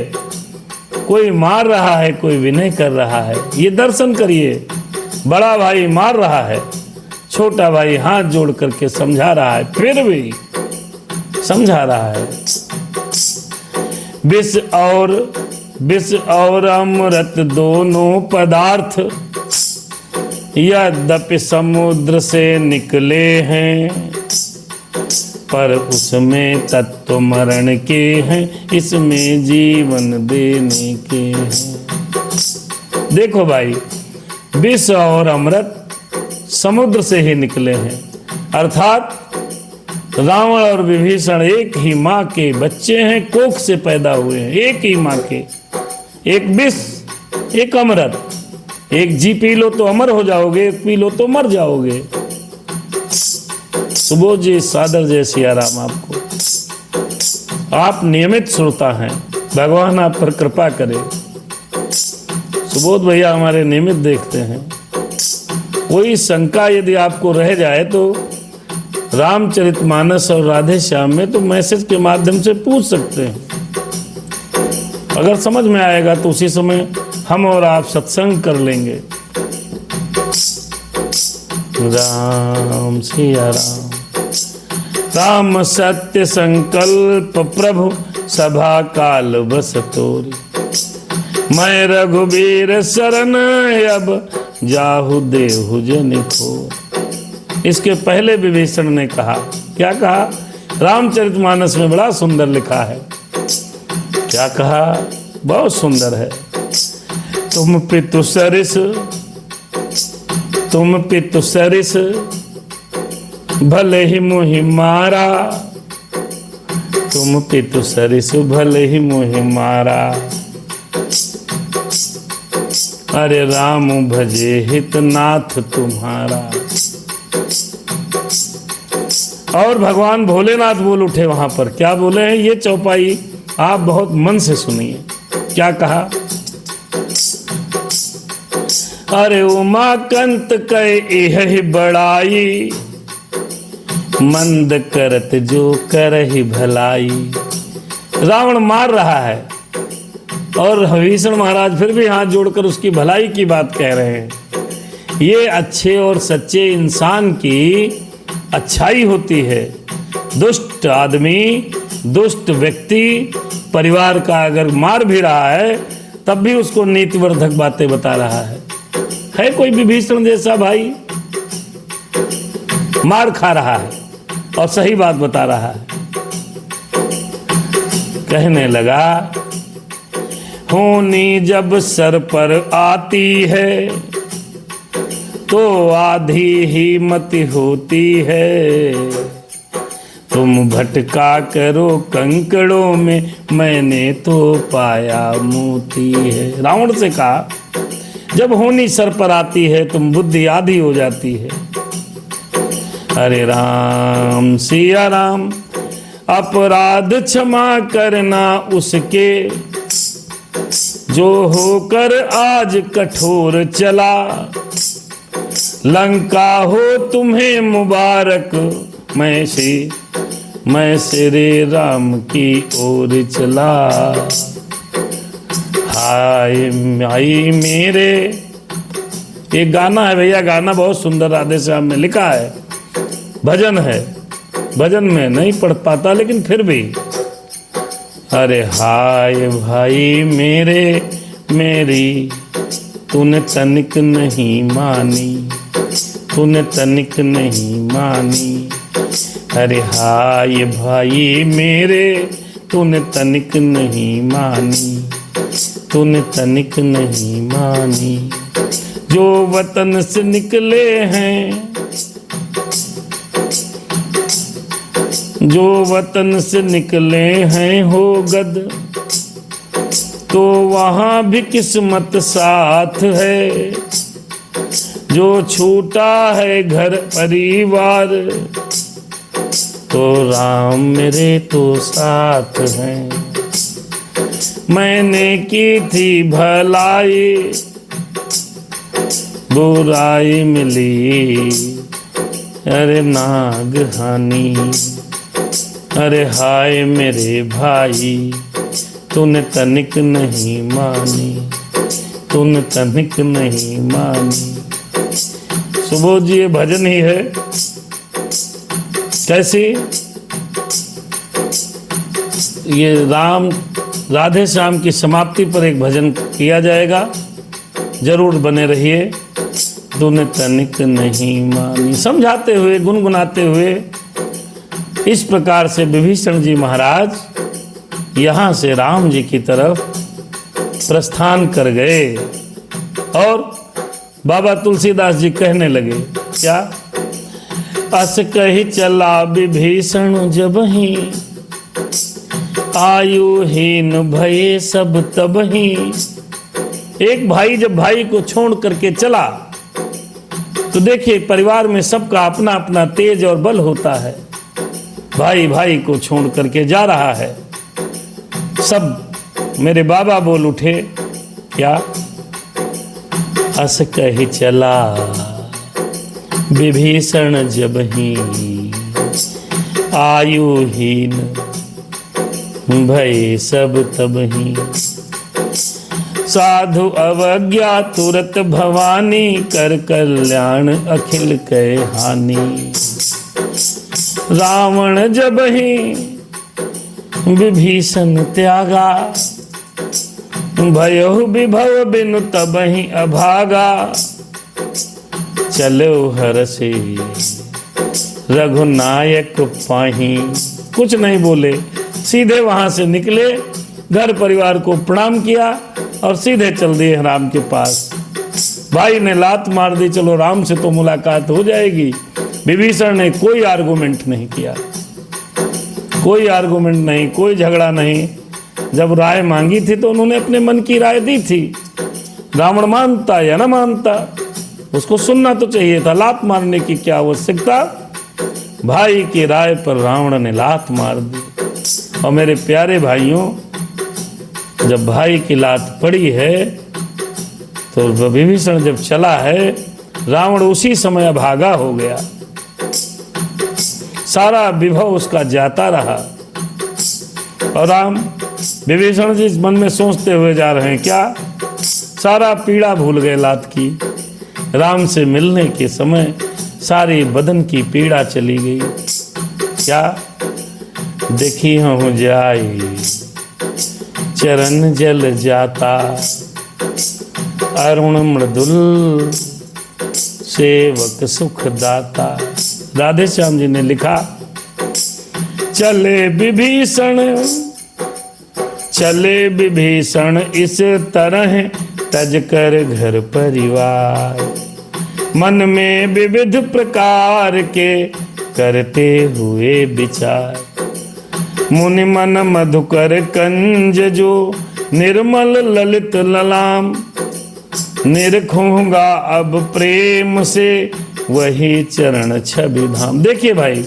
A: कोई मार रहा है, कोई विनय कर रहा है। ये दर्शन करिए, बड़ा भाई मार रहा है, छोटा भाई हाथ जोड़ करके समझा रहा है, फिर भी समझा रहा है। विष और अमृत दोनों पदार्थ यद्यपि समुद्र से निकले हैं, पर उसमें तत्व मरण के हैं, इसमें जीवन देने के हैं। देखो भाई, विष और अमृत समुद्र से ही निकले हैं, अर्थात रावण और विभीषण एक ही माँ के बच्चे हैं, कोख से पैदा हुए हैं, एक ही माँ के। एक विष, एक अमृत। एक जी पी लो तो अमर हो जाओगे, एक पी लो तो मर जाओगे। सुबोध जी, सादर जय सिया राम। आपको, आप नियमित श्रोता हैं, भगवान आप पर कृपा करे। सुबोध भैया हमारे नियमित देखते हैं। कोई शंका यदि आपको रह जाए तो रामचरितमानस और राधे श्याम में तो मैसेज के माध्यम से पूछ सकते हैं। अगर समझ में आएगा तो उसी समय हम और आप सत्संग कर लेंगे। राम सिया राम। राम सत्य संकल्प प्रभु सभा काल बस तोरी, मैं रघुबीर शरण अब जाहु देहु जन खोर। इसके पहले विभीषण ने कहा, क्या कहा? रामचरितमानस में बड़ा सुंदर लिखा है। क्या कहा? बहुत सुंदर है। तुम पितु सरिस भले ही मुहि मारा, तुम पितु सरिस भले ही मुहि मारा, अरे राम भजे हितनाथ तुम्हारा। और भगवान भोलेनाथ बोल उठे वहां पर। क्या बोले हैं? ये चौपाई आप बहुत मन से सुनिए। क्या कहा? अरे उमाकंत कह यही बड़ाई, मंद करत जो करहि भलाई। रावण मार रहा है और विभीषण महाराज फिर भी हाथ जोड़कर उसकी भलाई की बात कह रहे हैं। ये अच्छे और सच्चे इंसान की अच्छाई होती है। दुष्ट आदमी, दुष्ट व्यक्ति परिवार का अगर मार भी रहा है तब भी उसको नीतिवर्धक बातें बता रहा है कोई विभीषण जैसा भाई? मार खा रहा है और सही बात बता रहा है। कहने लगा, होनी जब सर पर आती है तो आधी ही मति होती है, तुम भटका करो कंकड़ों में, मैंने तो पाया मोती है। रावण से कहा, जब होनी सर पर आती है तुम बुद्धि आधी हो जाती है। अरे राम सिया राम। अपराध क्षमा करना उसके, जो होकर आज कठोर चला, लंका हो तुम्हें मुबारक, मैं श्री राम की ओर चला। हाय भाई मेरे, एक गाना है भैया, गाना बहुत सुंदर राधे श्याम में लिखा है, भजन है। भजन में नहीं पढ़ पाता लेकिन फिर भी, अरे हाय भाई मेरे, मेरी तूने तनिक नहीं मानी, तूने तनिक नहीं मानी। अरे हाय भाई मेरे, तूने तनिक नहीं मानी, तूने तनिक नहीं मानी। जो वतन से निकले हैं, जो वतन से निकले हैं हो गद, तो वहाँ भी किस्मत साथ है। जो छूटा है घर परिवार, तो राम मेरे तो साथ हैं। मैंने की थी भलाई, बुराई मिली, अरे नागहानी। अरे हाय मेरे भाई, तूने तनिक नहीं मानी, तूने तनिक नहीं मानी। सुबोध जी ये भजन ही है। कैसी? ये राम राधे श्याम की समाप्ति पर एक भजन किया जाएगा, जरूर बने रहिए। तूने तनिक नहीं मानी, समझाते हुए गुनगुनाते हुए इस प्रकार से विभीषण जी महाराज यहाँ से राम जी की तरफ प्रस्थान कर गए। और बाबा तुलसीदास जी कहने लगे क्या? अस कही चला विभीषण जबहि, आयुहीन भये सब तबहि। एक भाई जब भाई को छोड़ करके चला तो देखिए परिवार में सबका अपना अपना तेज और बल होता है। भाई भाई को छोड़ करके जा रहा है, सब मेरे बाबा बोल उठे क्या? अस कही चला विभीषण जबहि, आयुहीन भय सब तबहि। साधु अवज्ञा तुरत भवानी, कर कल्याण अखिल कै हानि। रावण जबहि विभीषण त्यागा, भयो विभव बिनु तबहि अभागा। चलो हरषि रघुनायक पाही। कुछ नहीं बोले, सीधे वहां से निकले, घर परिवार को प्रणाम किया और सीधे चल दिए राम के पास। भाई ने लात मार दी, चलो राम से तो मुलाकात हो जाएगी। विभीषण ने कोई आर्गुमेंट नहीं किया, कोई आर्गुमेंट नहीं, कोई झगड़ा नहीं। जब राय मांगी थी तो उन्होंने अपने मन की राय दी थी। रावण मानता या न मानता, उसको सुनना तो चाहिए था। लात मारने की क्या आवश्यकता? भाई की राय पर रावण ने लात मार दी। और मेरे प्यारे भाइयों, जब भाई की लात पड़ी है तो विभीषण जब चला है, रावण उसी समय अभागा हो गया। सारा विभव उसका जाता रहा। और राम विभीषण जी मन में सोचते हुए जा रहे हैं क्या? सारा पीड़ा भूल गए लात की। राम से मिलने के समय सारी बदन की पीड़ा चली गई। क्या? देखी हूँ जाई चरण जल जाता, अरुण मृदुल सेवक सुख दाता। राधे श्याम जी ने लिखा, चले विभीषण इस तरह तज कर घर परिवार। मन में विविध प्रकार के करते हुए विचार। मुनि मन मधुकर कंज जो निर्मल ललित ललाम। निरखूंगा अब प्रेम से वही चरण छवि धाम। देखिए भाई,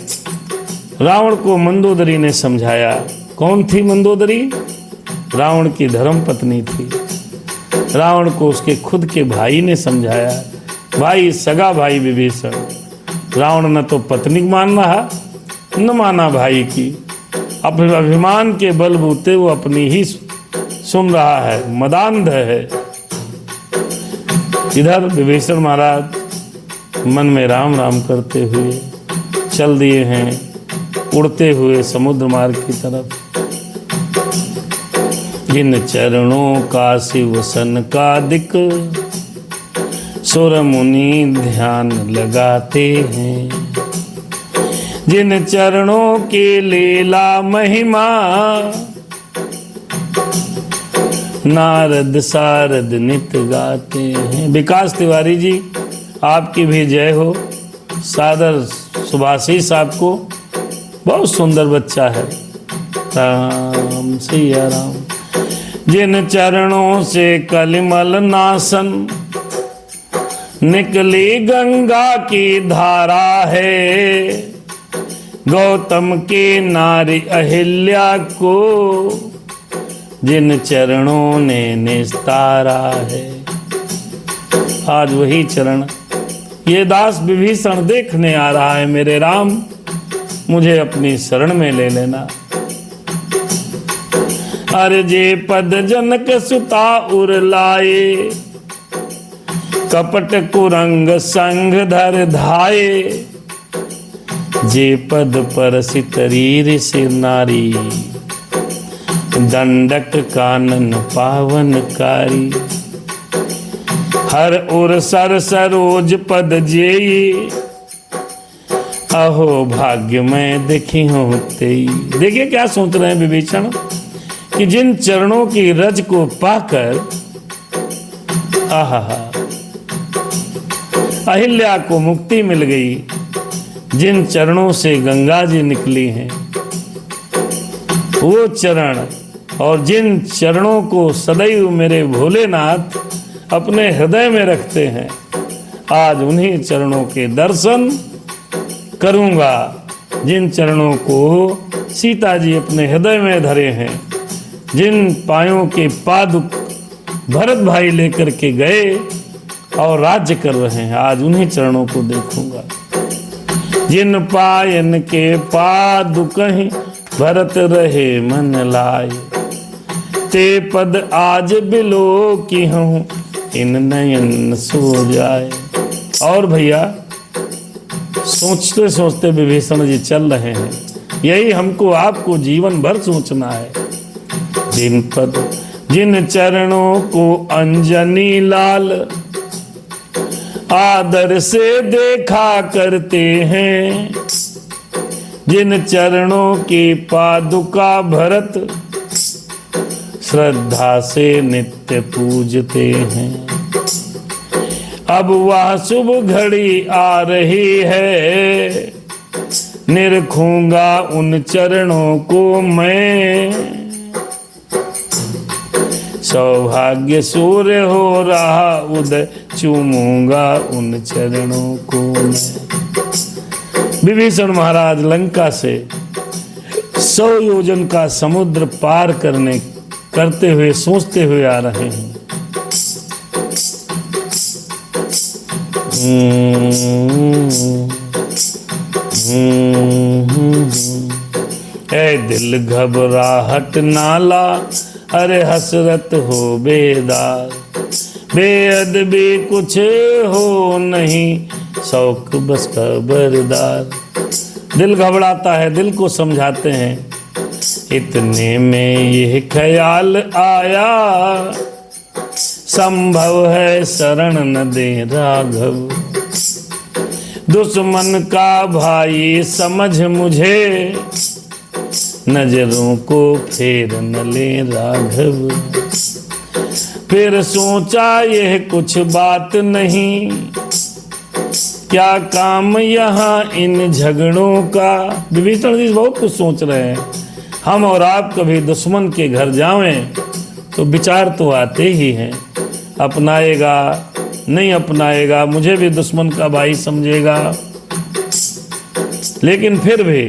A: रावण को मंदोदरी ने समझाया। कौन थी मंदोदरी? रावण की धर्म पत्नी थी। रावण को उसके खुद के भाई ने समझाया। भाई, सगा भाई विभीषण। रावण न तो पत्नी मान रहा, न माना भाई की। अपने अभिमान के बलबूते वो अपनी ही सुन रहा है, मदान्ध है। इधर विभीषण महाराज मन में राम राम करते हुए चल दिए हैं, उड़ते हुए समुद्र मार्ग की तरफ। जिन चरणों का शिव सनकादिक सुर मुनि ध्यान लगाते हैं। जिन चरणों के लीला महिमा नारद सारद नित गाते हैं। विकास तिवारी जी, आपकी भी जय हो। सादर सुभाषिस आपको, बहुत सुंदर बच्चा है। राम सिया राम। जिन चरणों से कलिमल नासन निकली गंगा की धारा है। गौतम के नारी अहिल्या को जिन चरणों ने निस्तारा है। आज वही चरण ये दास विभीषण देखने आ रहा है। मेरे राम, मुझे अपनी शरण में ले लेना। अरे जे पद जनक सुता उर लाए, कपट कुरंग संग धर धाये, जे पद परसितरी से नारी, दंडक कानन पावनकारी। हर उर सर सरोज पद जेई, अहो भाग्य में देखी होते। देखिए क्या सोच रहे हैं विभीषण कि जिन चरणों की रज को पाकर आहा अहिल्या को मुक्ति मिल गई, जिन चरणों से गंगा जी निकली हैं वो चरण, और जिन चरणों को सदैव मेरे भोलेनाथ अपने हृदय में रखते हैं, आज उन्हीं चरणों के दर्शन करूंगा। जिन चरणों को सीता जी अपने हृदय में धरे हैं, जिन पायों के पादुक भरत भाई लेकर के गए और राज्य कर रहे हैं, आज उन्हीं चरणों को देखूंगा। जिन पायन के पादुक भरत रहे मन लाए, ते पद आज बिलो की हूँ इन नयन सो जाए। और भैया सोचते सोचते विभीषण जी चल रहे हैं, यही हमको आपको जीवन भर सोचना है। जिन पद जिन चरणों को अंजनी लाल आदर से देखा करते हैं, जिन चरणों की पादुका भरत श्रद्धा से नित्य पूजते हैं, अब वह शुभ घड़ी आ रही है, निरखूंगा उन चरणों को मैं, सौभाग्य सूर्य हो रहा उदय, चूमूंगा उन चरणों को मैं। विभीषण महाराज लंका से 100 योजन का समुद्र पार करते हुए सोचते हुए आ रहे हैं। ऐ दिल घबराहट नाला, अरे हसरत हो बेदार, बेअदबी कुछ हो नहीं, शौक बस खबरदार। दिल घबराता है, दिल को समझाते हैं। इतने में यह ख्याल आया, संभव है शरण न दे राघव, दुश्मन का भाई समझ मुझे, नजरों को फेर न ले राघव। फिर सोचा यह कुछ बात नहीं, क्या काम यहाँ इन झगड़ों का। विभीषण जी बहुत कुछ सोच रहे हैं। हम और आप कभी दुश्मन के घर जावें तो विचार तो आते ही हैं, अपनाएगा नहीं अपनाएगा, मुझे भी दुश्मन का भाई समझेगा, लेकिन फिर भी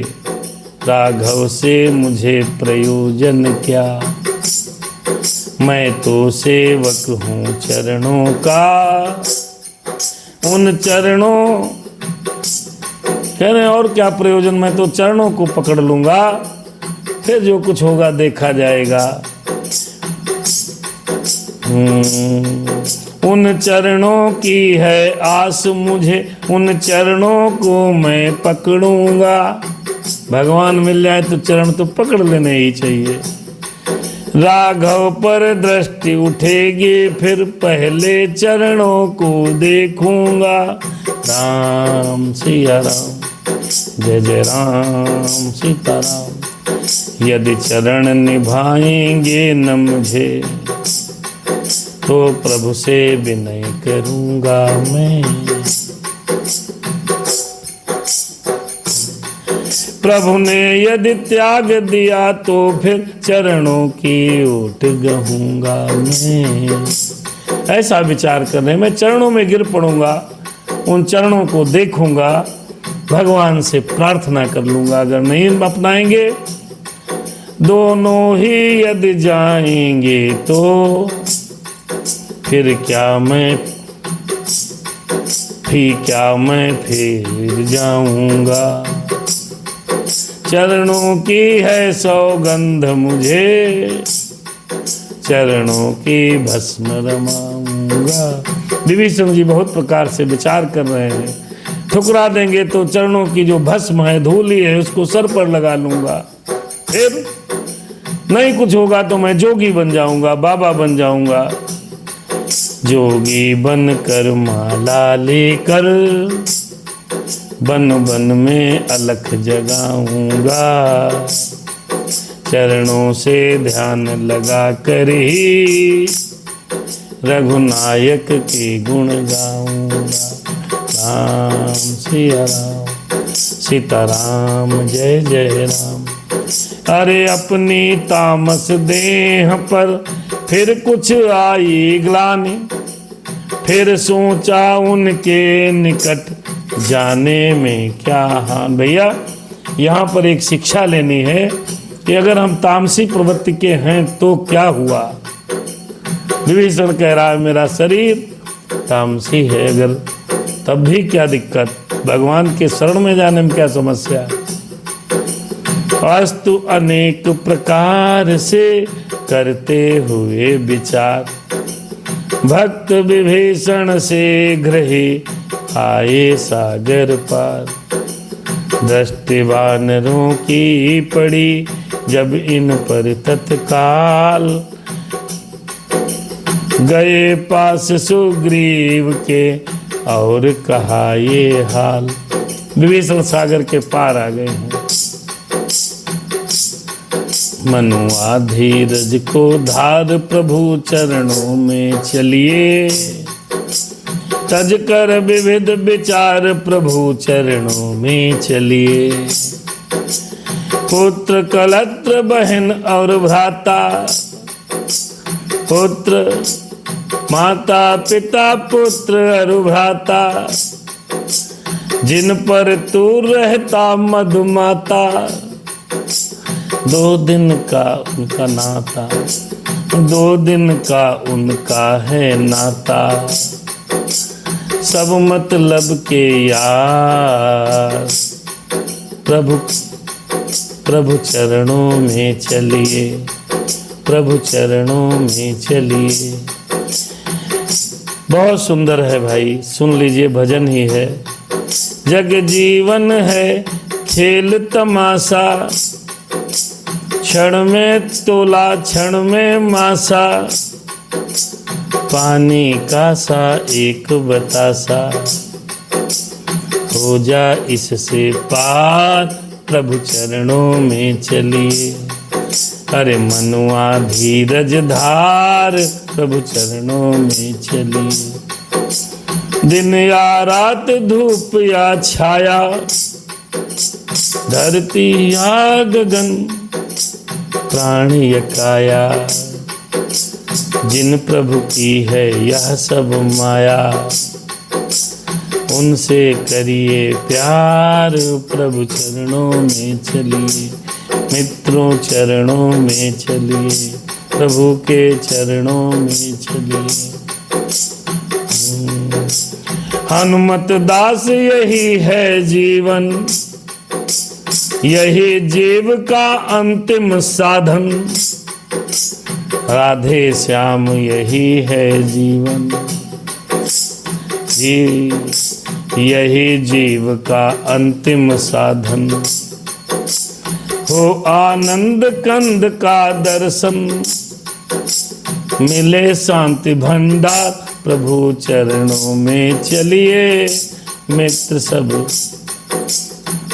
A: राघव से मुझे प्रयोजन क्या, मैं तो सेवक हूँ चरणों का। उन चरणों कह रहे और क्या प्रयोजन, मैं तो चरणों को पकड़ लूंगा, फिर जो कुछ होगा देखा जाएगा। उन चरणों की है आस मुझे, उन चरणों को मैं पकड़ूंगा। भगवान मिल जाए तो चरण तो पकड़ लेने ही चाहिए। राघव पर दृष्टि उठेगी, फिर पहले चरणों को देखूंगा। राम सिया राम, जय जय राम सीताराम। यदि चरण निभाएंगे न मुझे, तो प्रभु से विनय करूंगा मैं। प्रभु ने यदि त्याग दिया, तो फिर चरणों की ओट गहूंगा मैं। ऐसा विचार करने मैं चरणों में गिर पड़ूंगा, उन चरणों को देखूंगा, भगवान से प्रार्थना कर लूंगा। अगर नहीं अपनाएंगे, दोनों ही यदि जाएंगे, तो फिर क्या मैं फिर जाऊंगा। चरणों की है सौगंध मुझे, चरणों की भस्म रमाऊंगा। विभीषण जी बहुत प्रकार से विचार कर रहे हैं। ठुकरा देंगे तो चरणों की जो भस्म है, धूली है, उसको सर पर लगा लूंगा। फिर नहीं कुछ होगा तो मैं जोगी बन जाऊंगा, बाबा बन जाऊंगा। जोगी बन कर माला लेकर बन बन में अलख जगाऊंगा। चरणों से ध्यान लगा कर ही रघुनायक के गुण गाऊंगा। राम सिया राम, सीताराम जय जय राम। अरे अपनी तामस देह पर फिर कुछ आई ग्लानि, फिर सोचा उनके निकट जाने में क्या हानि। भैया यहाँ पर एक शिक्षा लेनी है कि अगर हम तामसी प्रवृत्ति के हैं तो क्या हुआ। विभीषण कह रहा है मेरा शरीर तामसी है, अगर तब भी क्या दिक्कत, भगवान के शरण में जाने में क्या समस्या। अस्तु अनेक प्रकार से करते हुए विचार, भक्त विभीषण से गृहे आए सागर पार। दृष्टि वानरों की पड़ी जब इन पर तत्काल, गए पास सुग्रीव के और कहा ये हाल। विभीषण सागर के पार आ गए हैं। मनुआ धीरज को धार प्रभु चरणों में चलिए, तज कर विविध विचार प्रभु चरणों में चलिए। पुत्र कलत्र बहन और भ्राता, पुत्र माता पिता पुत्र और भ्राता, जिन पर तू रहता मधुमाता। 2 दिन का उनका नाता, 2 दिन का उनका है नाता। सब मतलब के यार प्रभु चरणों में चलिए, प्रभु चरणों में चलिए। बहुत सुंदर है भाई, सुन लीजिए, भजन ही है। जग जीवन है खेल तमाशा, क्षण में तोला क्षण में मासा। पानी का सा एक बतासा, हो जा इससे पार प्रभु चरणों में चलिए। अरे मनुआ धीरज धार प्रभु चरणों में चलिए। दिन या रात धूप या छाया, धरती या गगन प्राण या काया। जिन प्रभु की है यह सब माया, उनसे करिए प्यार प्रभु चरणों में चलिए। मित्रों चरणों में चलिए, प्रभु के चरणों में चलिए। हनुमत दास यही है जीवन, यही जीव का अंतिम साधन। राधे श्याम यही है जीवन, यही जीव का अंतिम साधन। हो आनंद कंद का दर्शन, मिले शांति भंडार प्रभु चरणों में चलिए। मित्र सब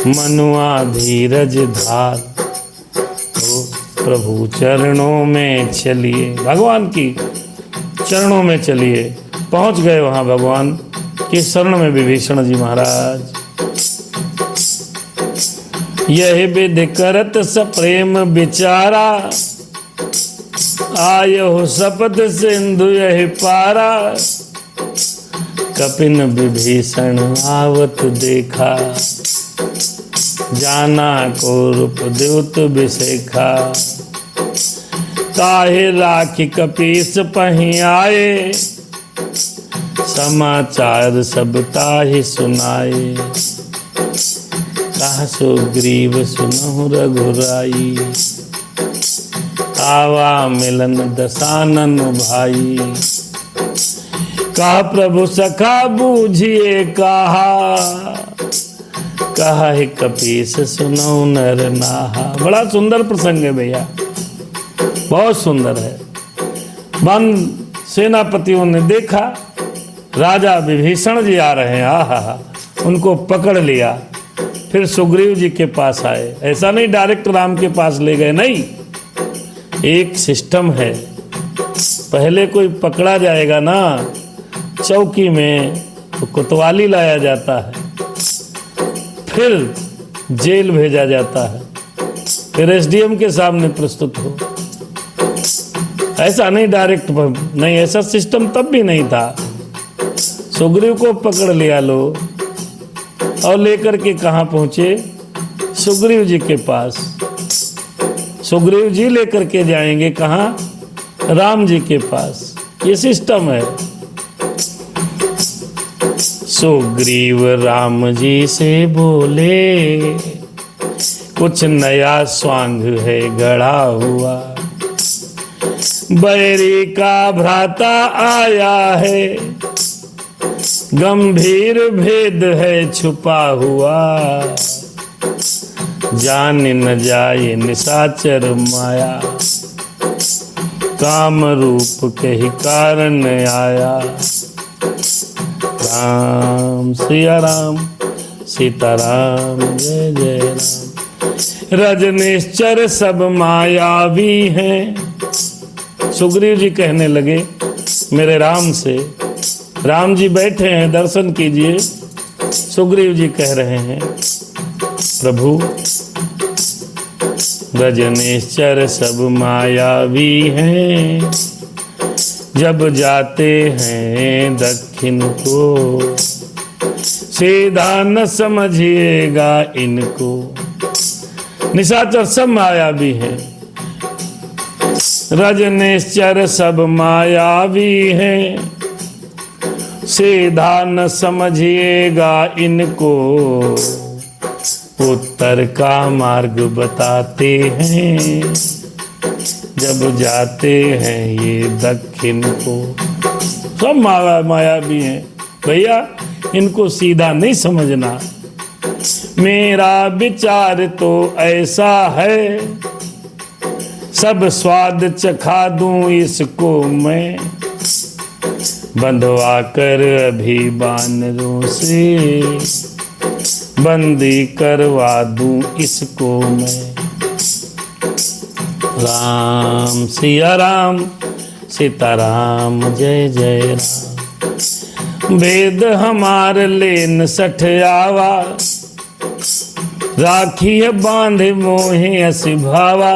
A: मनुआ धीरज धार, हो प्रभु चरणों में चलिए। भगवान की चरणों में चलिए। पहुंच गए वहां भगवान के शरण में विभीषण जी महाराज। यह विधि करत सप्रेम विचारा, आयो शपथ सिंधु यही पारा। कपिन विभीषण आवत देखा, जाना को रूप द्युत विशेखा। ताहि राखी कपीस पही आए, समाचार सब ताहि सुनाए। कहा सुग्रीव सुनहु रघुराई, आवा मिलन दसानन भाई। कहा प्रभु सखा बूझिए कहा है कपीस सुनो नर नाहा। बड़ा सुंदर प्रसंग है भैया, बहुत सुंदर है। वन सेनापतियों ने देखा राजा विभीषण जी आ रहे हैं, आहा, उनको पकड़ लिया। फिर सुग्रीव जी के पास आए। ऐसा नहीं डायरेक्ट राम के पास ले गए, नहीं, एक सिस्टम है। पहले कोई पकड़ा जाएगा ना चौकी में तो कोतवाली लाया जाता है, फिर जेल भेजा जाता है, फिर एसडीएम के सामने प्रस्तुत हो। ऐसा नहीं डायरेक्ट, नहीं, ऐसा सिस्टम तब भी नहीं था। सुग्रीव को पकड़ लिया लो और लेकर के कहाँ पहुंचे? सुग्रीव जी के पास। सुग्रीव जी लेकर के जाएंगे कहाँ? राम जी के पास। ये सिस्टम है। सुग्रीव राम जी से बोले कुछ नया स्वांग है गढ़ा हुआ, बैरी का भ्राता आया है, गंभीर भेद है छुपा हुआ, जान न जाए निशाचर माया, काम रूप के ही कारण आया। राम सिया राम सीताराम जय जय राम। रजनीश्चर सब मायावी हैं। सुग्रीव जी कहने लगे मेरे राम से, राम जी बैठे हैं, दर्शन कीजिए। सुग्रीव जी कह रहे हैं प्रभु रजनीश्चर सब मायावी हैं, जब जाते हैं दक्षिण को सीधा न समझिएगा इनको। निशाचर सब मायावी हैं, रजनीश्चर सब मायावी हैं, सीधा न समझिएगा इनको। उत्तर का मार्ग बताते हैं, जब जाते हैं ये दक्षिण को। सब मायावी हैं भैया, इनको सीधा नहीं समझना। मेरा विचार तो ऐसा है, सब स्वाद चखा दूं इसको मैं, बंधवा कर अभी बानरों से, बंदी करवा दूं इसको मैं। राम सिया राम सीताराम जय जय राम। वेद हमार लेन सठयावा, राखी बांध मोहे असी भावा।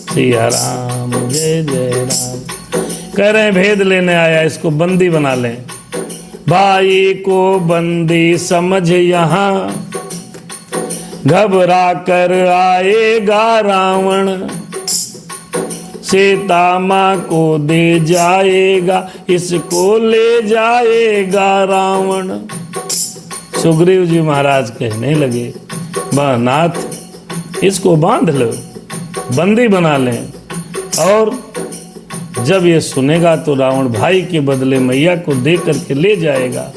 A: सिया राम जय जय राम। कह रहे भेद लेने आया, इसको बंदी बना लें। भाई को बंदी समझ यहाँ, घबरा कर आएगा रावण, सीता माँ को दे जाएगा, इसको ले जाएगा रावण। सुग्रीव जी महाराज कहने लगे नाथ इसको बांध लो, बंदी बना लें, और जब ये सुनेगा तो रावण भाई के बदले मैया को दे करके ले जाएगा।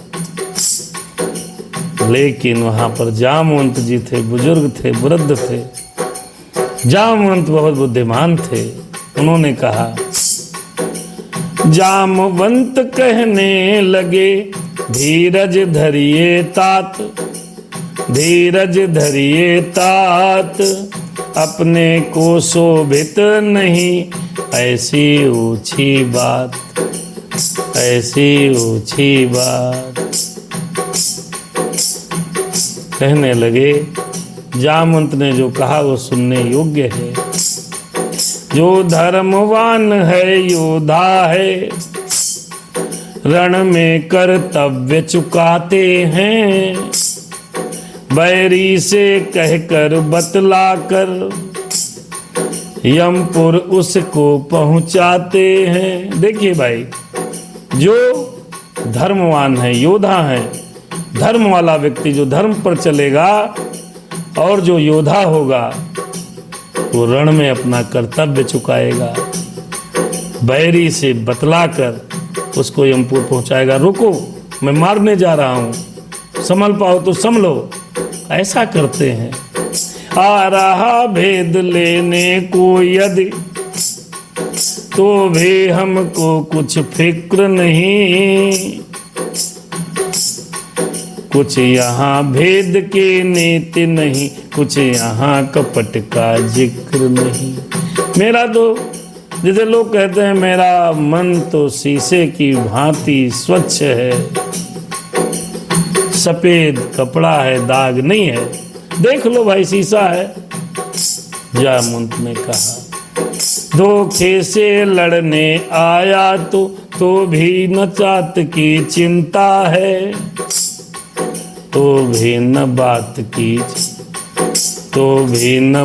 A: लेकिन वहां पर जामवंत जी थे, बुजुर्ग थे, वृद्ध थे। जामवंत बहुत बुद्धिमान थे। उन्होंने कहा, जामवंत कहने लगे धीरज धरिए तात, धीरज धरिए तात, अपने को शोभित नहीं ऐसी ऊंची बात, ऐसी ऊंची बात। कहने लगे जामवंत ने जो कहा वो सुनने योग्य है। जो धर्मवान है योद्धा है, रण में कर्तव्य चुकाते हैं, बैरी से कहकर बतला कर यमपुर उसको पहुंचाते हैं। देखिए भाई, जो धर्मवान है, योद्धा है, धर्म वाला व्यक्ति जो धर्म पर चलेगा और जो योद्धा होगा वो रण में अपना कर्तव्य चुकाएगा, बैरी से बतलाकर उसको यमपुर पहुंचाएगा। रुको, मैं मारने जा रहा हूं, संभल पाओ तो संभलो। ऐसा करते हैं। आ रहा भेद लेने को यदि तो भी हमको कुछ फिक्र नहीं, कुछ यहाँ भेद के नीति नहीं, कुछ यहाँ कपट का जिक्र नहीं। मेरा तो, जैसे लोग कहते हैं, मेरा मन तो शीशे की भांति स्वच्छ है, सफेद कपड़ा है, दाग नहीं है। देख लो भाई, शीशा है। जामुन ने कहा, धोखे से लड़ने आया तो भी न जात की चिंता है, तो भी न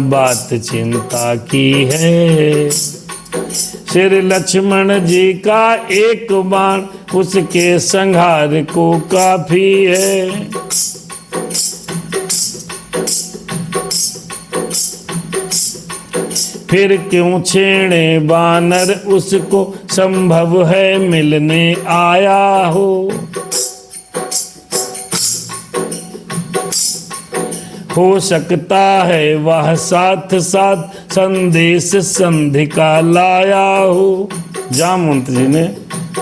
A: बात चिंता की है। श्री लक्ष्मण जी का एक बाण उसके संहार को काफी है। फिर क्यों छेड़े बानर उसको, संभव है मिलने आया हो। हो सकता है वह साथ साथ संदेश संधि का लाया हो। जामवंत जी ने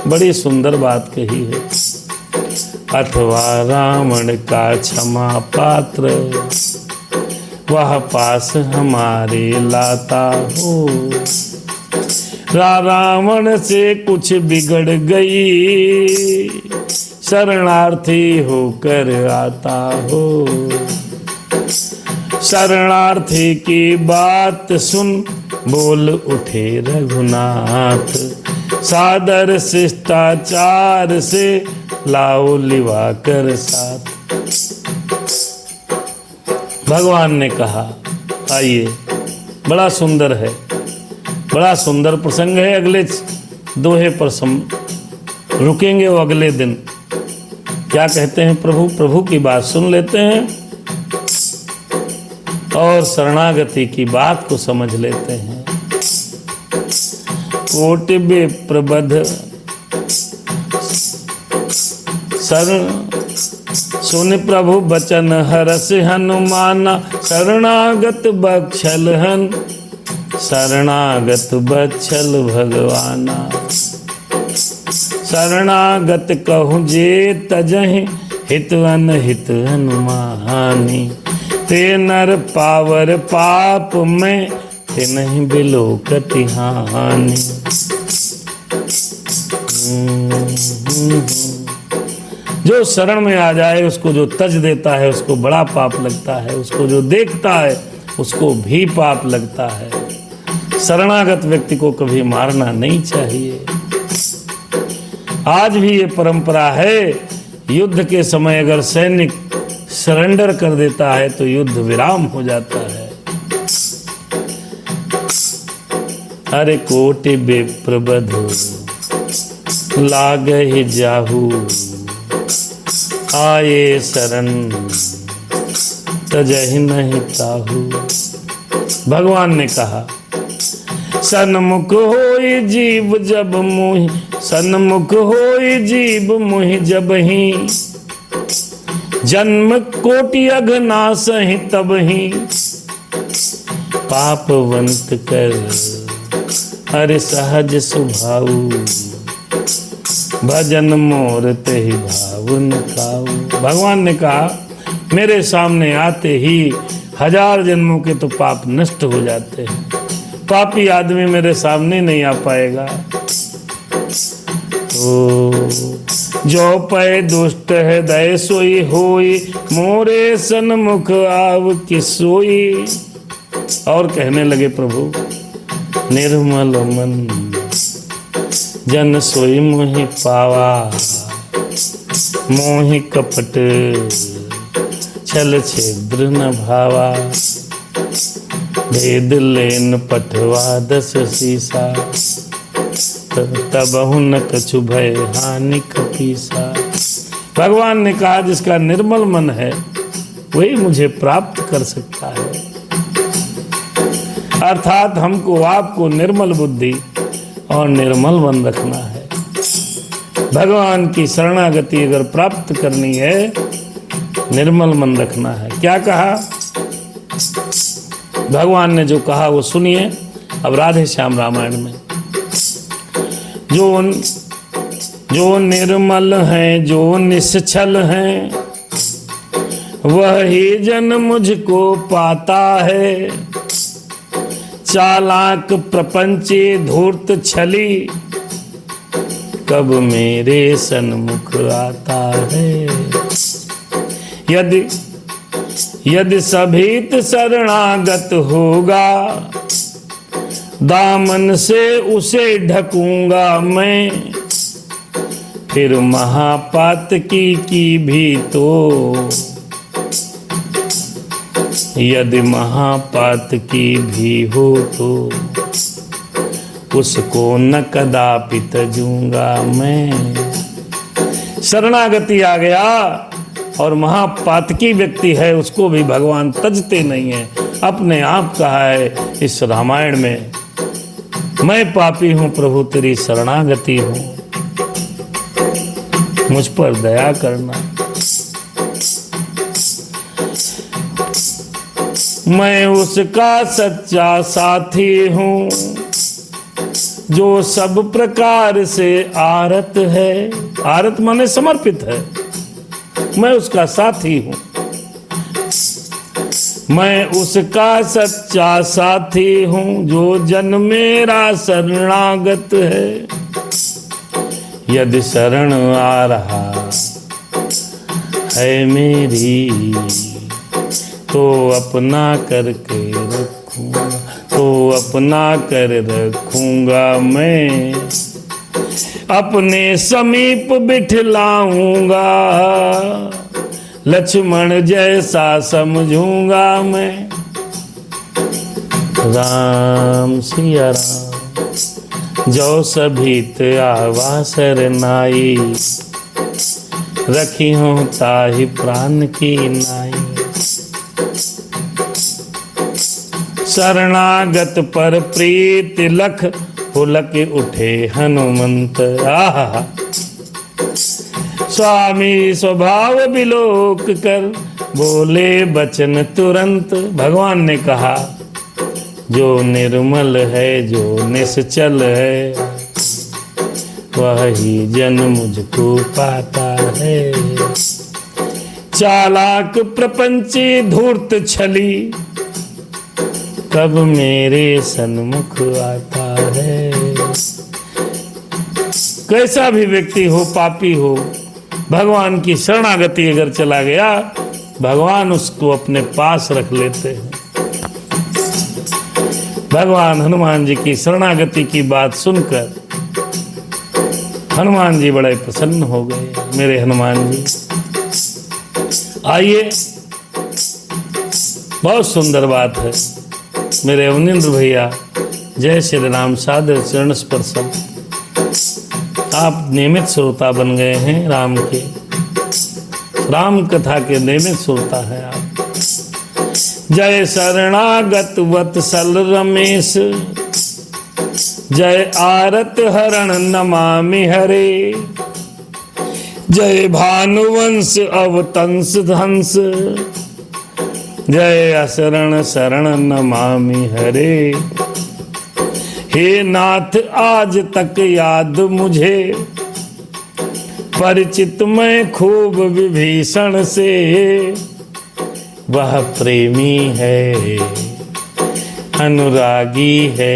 A: बड़ी सुंदर बात कही है। अथवा रावण का क्षमा पात्र, वह पास हमारे लाता हो। रावण से कुछ बिगड़ गई, शरणार्थी होकर आता हो। शरणार्थी की बात सुन बोल उठे रघुनाथ, सादर शिष्टाचार से लाओ लिवा कर साथ। भगवान ने कहा, आइए, बड़ा सुंदर है, बड़ा सुंदर प्रसंग है। अगले दोहे पर रुकेंगे वो अगले दिन। क्या कहते हैं प्रभु? प्रभु की बात सुन लेते हैं और शरणागति की बात को समझ लेते हैं। कोटि विप्रबध शरण सुन प्रभु बचन हरस हनुमाना, शरणागत बक्षल हन, शरणागत बक्षल भगवाना। शरणागत कहूँ जे तजहि, हित अनहित हनुमानी। ते नर पावर पाप में, ते नहीं बिलोकति हानि। जो शरण में आ जाए उसको जो तज देता है उसको बड़ा पाप लगता है, उसको जो देखता है उसको भी पाप लगता है। शरणागत व्यक्ति को कभी मारना नहीं चाहिए। आज भी ये परंपरा है, युद्ध के समय अगर सैनिक सरेंडर कर देता है तो युद्ध विराम हो जाता है। अरे कोटि विप्रबधु लागहि जाहू, आए शरण तजहि नहीं ताहू। भगवान ने कहा, सन्मुख होई जीव जब मोहि, सन्मुख होई जीव मोहि जब ही। जन्म कोटि अघनासहि तब ही, पापवंत कर हरि सहज सुभाऊ। भजन मोर तेहि भाव न खाऊ। भगवान ने कहा, मेरे सामने आते ही 1000 जन्मों के तो पाप नष्ट हो जाते हैं। पापी आदमी मेरे सामने नहीं आ पाएगा। ओ जो पै दुष्ट हृदय सोई होई, मोरे सन्मुख आव किसोई। और कहने लगे प्रभु, निर्मल मन जन सोई मोहि पावा। मोहि कपट छल छिद्र न भावा। भेद लेन पठवा 10 शीसा, तबहु न कछु भय हानि कपीसा। भगवान ने कहा, जिसका निर्मल मन है वही मुझे प्राप्त कर सकता है। अर्थात हमको आपको निर्मल बुद्धि और निर्मल मन रखना है। भगवान की शरणागति अगर प्राप्त करनी है, निर्मल मन रखना है। क्या कहा भगवान ने? जो कहा वो सुनिए अब राधे श्याम रामायण में। जो निर्मल हैं, जो निश्चल हैं, वही जन मुझको पाता है। चालाक प्रपंची धूर्त छली, कब मेरे सन्मुख आता है। यदि सभीत शरणागत होगा, दामन से उसे ढकूंगा मैं। फिर महापातकी भी तो, यदि महापातकी भी हो तो, उसको न कदापि तजूंगा मैं। शरणागति आ गया और महापातकी व्यक्ति है, उसको भी भगवान तजते नहीं है। अपने आप कहा है इस रामायण में, मैं पापी हूं प्रभु तेरी शरणागति हूं, मुझ पर दया करना। मैं उसका सच्चा साथी हूं, जो सब प्रकार से आरत है। आरत माने समर्पित है। मैं उसका साथी हूं। मैं उसका सच्चा साथी हूं, जो जन मेरा शरणागत है। यदि शरण आ रहा है मेरी, तो अपना करके रखूंगा, तो अपना कर रखूंगा मैं। अपने समीप बिठलाऊंगा, लक्ष्मण जैसा समझूंगा मैं। राम सिया राम, जो सभीत आवा सरनाई, रखी हो ताहि प्राण की नाई। शरणागत पर प्रीति लख, पुलक उठे हनुमंत। आहा, स्वामी स्वभाव विलोक कर, बोले बचन तुरंत। भगवान ने कहा जो निर्मल है, जो निश्चल है, वही जन मुझको पाता है। चालाक प्रपंची धूर्त छली, कब मेरे सन्मुख आता है। कैसा भी व्यक्ति हो, पापी हो, भगवान की शरणागति अगर चला गया, भगवान उसको अपने पास रख लेते हैं। भगवान हनुमान जी की शरणागति की बात सुनकर हनुमान जी बड़े प्रसन्न हो गए। मेरे हनुमान जी आइए, बहुत सुंदर बात है। मेरे अवनिंद्र भैया, जय श्री राम, सादर चरण स्पर्शम। आप नियमित श्रोता बन गए हैं राम के, राम कथा के नियमित श्रोता है आप। जय शरणागत वत्सल रमेश, जय आरत हरण नमामि हरे। जय भानुवंश अवतंस हंस, जय असरण शरण नमामि हरे। हे नाथ आज तक याद मुझे, परिचित मैं खूब विभीषण से। वह प्रेमी है, अनुरागी है,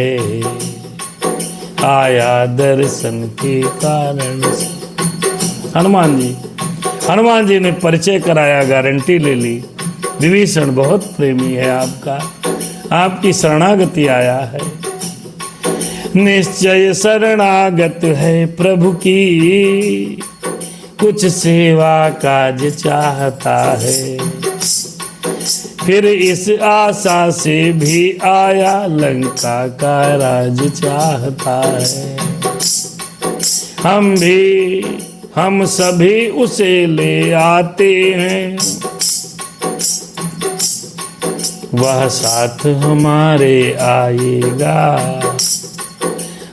A: आया दर्शन के कारण से। हनुमान जी ने परिचय कराया, गारंटी ले ली। विभीषण बहुत प्रेमी है आपका, आपकी शरणागति आया है। निश्चय शरणागत है प्रभु की, कुछ सेवा काज चाहता है। फिर इस आशा से भी आया, लंका का राज चाहता है। हम सभी उसे ले आते हैं, वह साथ हमारे आएगा,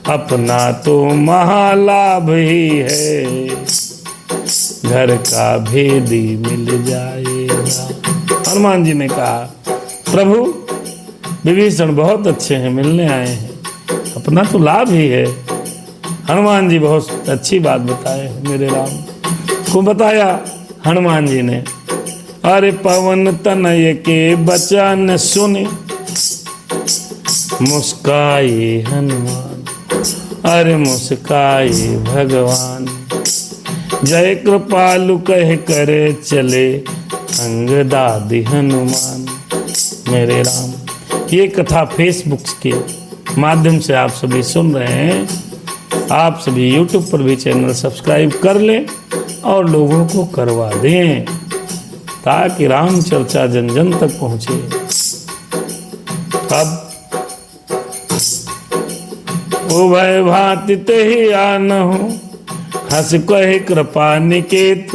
A: अपना तो महालाभ ही है, घर का भेदी मिल जाएगा। हनुमान जी ने कहा प्रभु विभीषण बहुत अच्छे हैं, मिलने आए हैं, अपना तो लाभ ही है। हनुमान जी बहुत अच्छी बात बताए मेरे राम को। बताया हनुमान जी ने, अरे पवन तनय के बचन सुने, मुस्काए हनुमान, अरे मुस्काए भगवान, जय कृपालु कह करे चले, अंगदादि हनुमान। मेरे राम, ये कथा फेसबुक के माध्यम से आप सभी सुन रहे हैं। आप सभी यूट्यूब पर भी चैनल सब्सक्राइब कर लें और लोगों को करवा दें, ताकि राम चर्चा जन जन तक पहुंचे। अब उभय भांति ते ही आनहु, हंस कहि कृपा निकेत,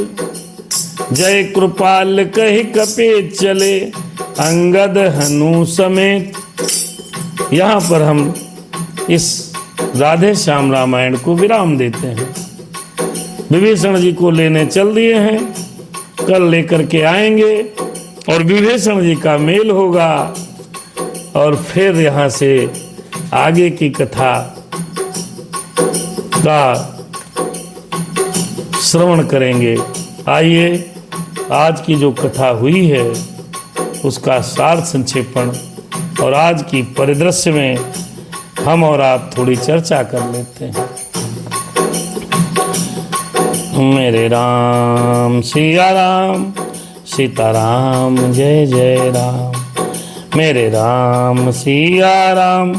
A: जय कृपाल कहि कपे चले, अंगद हनु समेत। यहाँ पर हम इस राधे श्याम रामायण को विराम देते हैं। विभीषण जी को लेने चल दिए हैं, कल लेकर के आएंगे और विभीषण जी का मेल होगा और फिर यहाँ से आगे की कथा का श्रवण करेंगे। आइए आज की जो कथा हुई है उसका सार संक्षेपण और आज की परिदृश्य में हम और आप थोड़ी चर्चा कर लेते हैं। मेरे राम सिया राम, सीताराम जय जय राम। मेरे राम सिया राम,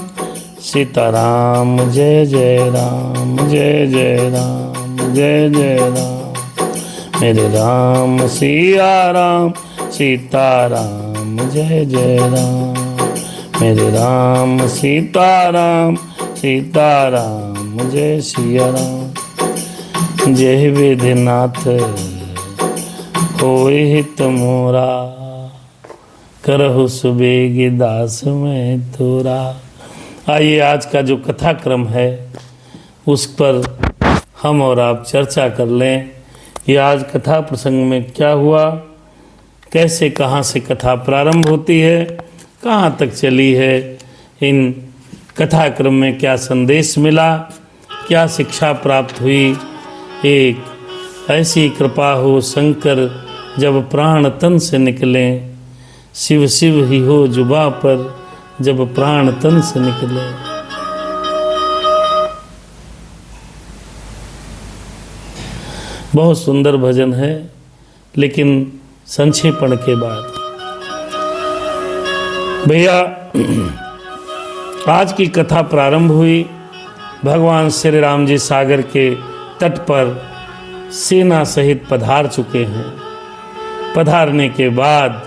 A: सीताराम जय जय राम, जय जय राम, जय जय राम। मेरे राम सिया राम, सीताराम जय जय राम। मेरे राम सीताराम, सीताराम जय सिया राम। जय विधिनाथ होए हित मोरा, करहु सुबेग दास में तोरा। आइए आज का जो कथा क्रम है उस पर हम और आप चर्चा कर लें कि आज कथा प्रसंग में क्या हुआ, कैसे कहाँ से कथा प्रारंभ होती है, कहाँ तक चली है, इन कथा क्रम में क्या संदेश मिला, क्या शिक्षा प्राप्त हुई। एक ऐसी कृपा हो शंकर जब प्राण तन से निकलें, शिव शिव ही हो जुबा पर जब प्राण तन से निकले। बहुत सुंदर भजन है, लेकिन संक्षेपण के बाद भैया आज की कथा प्रारंभ हुई। भगवान श्री राम जी सागर के तट पर सेना सहित पधार चुके हैं। पधारने के बाद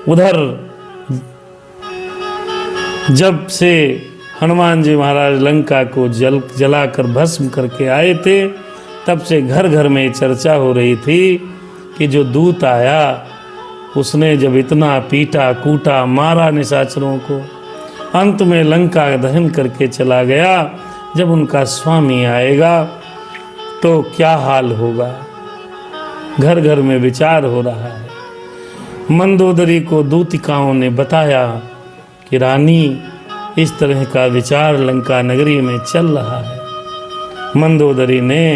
A: उधर जब से हनुमान जी महाराज लंका को जलाकर भस्म करके आए थे, तब से घर घर में चर्चा हो रही थी कि जो दूत आया उसने जब इतना पीटा कूटा मारा निशाचरों को, अंत में लंका दहन करके चला गया। जब उनका स्वामी आएगा तो क्या हाल होगा। घर घर में विचार हो रहा है। मंदोदरी को दूतिकाओं ने बताया कि रानी इस तरह का विचार लंका नगरी में चल रहा है। मंदोदरी ने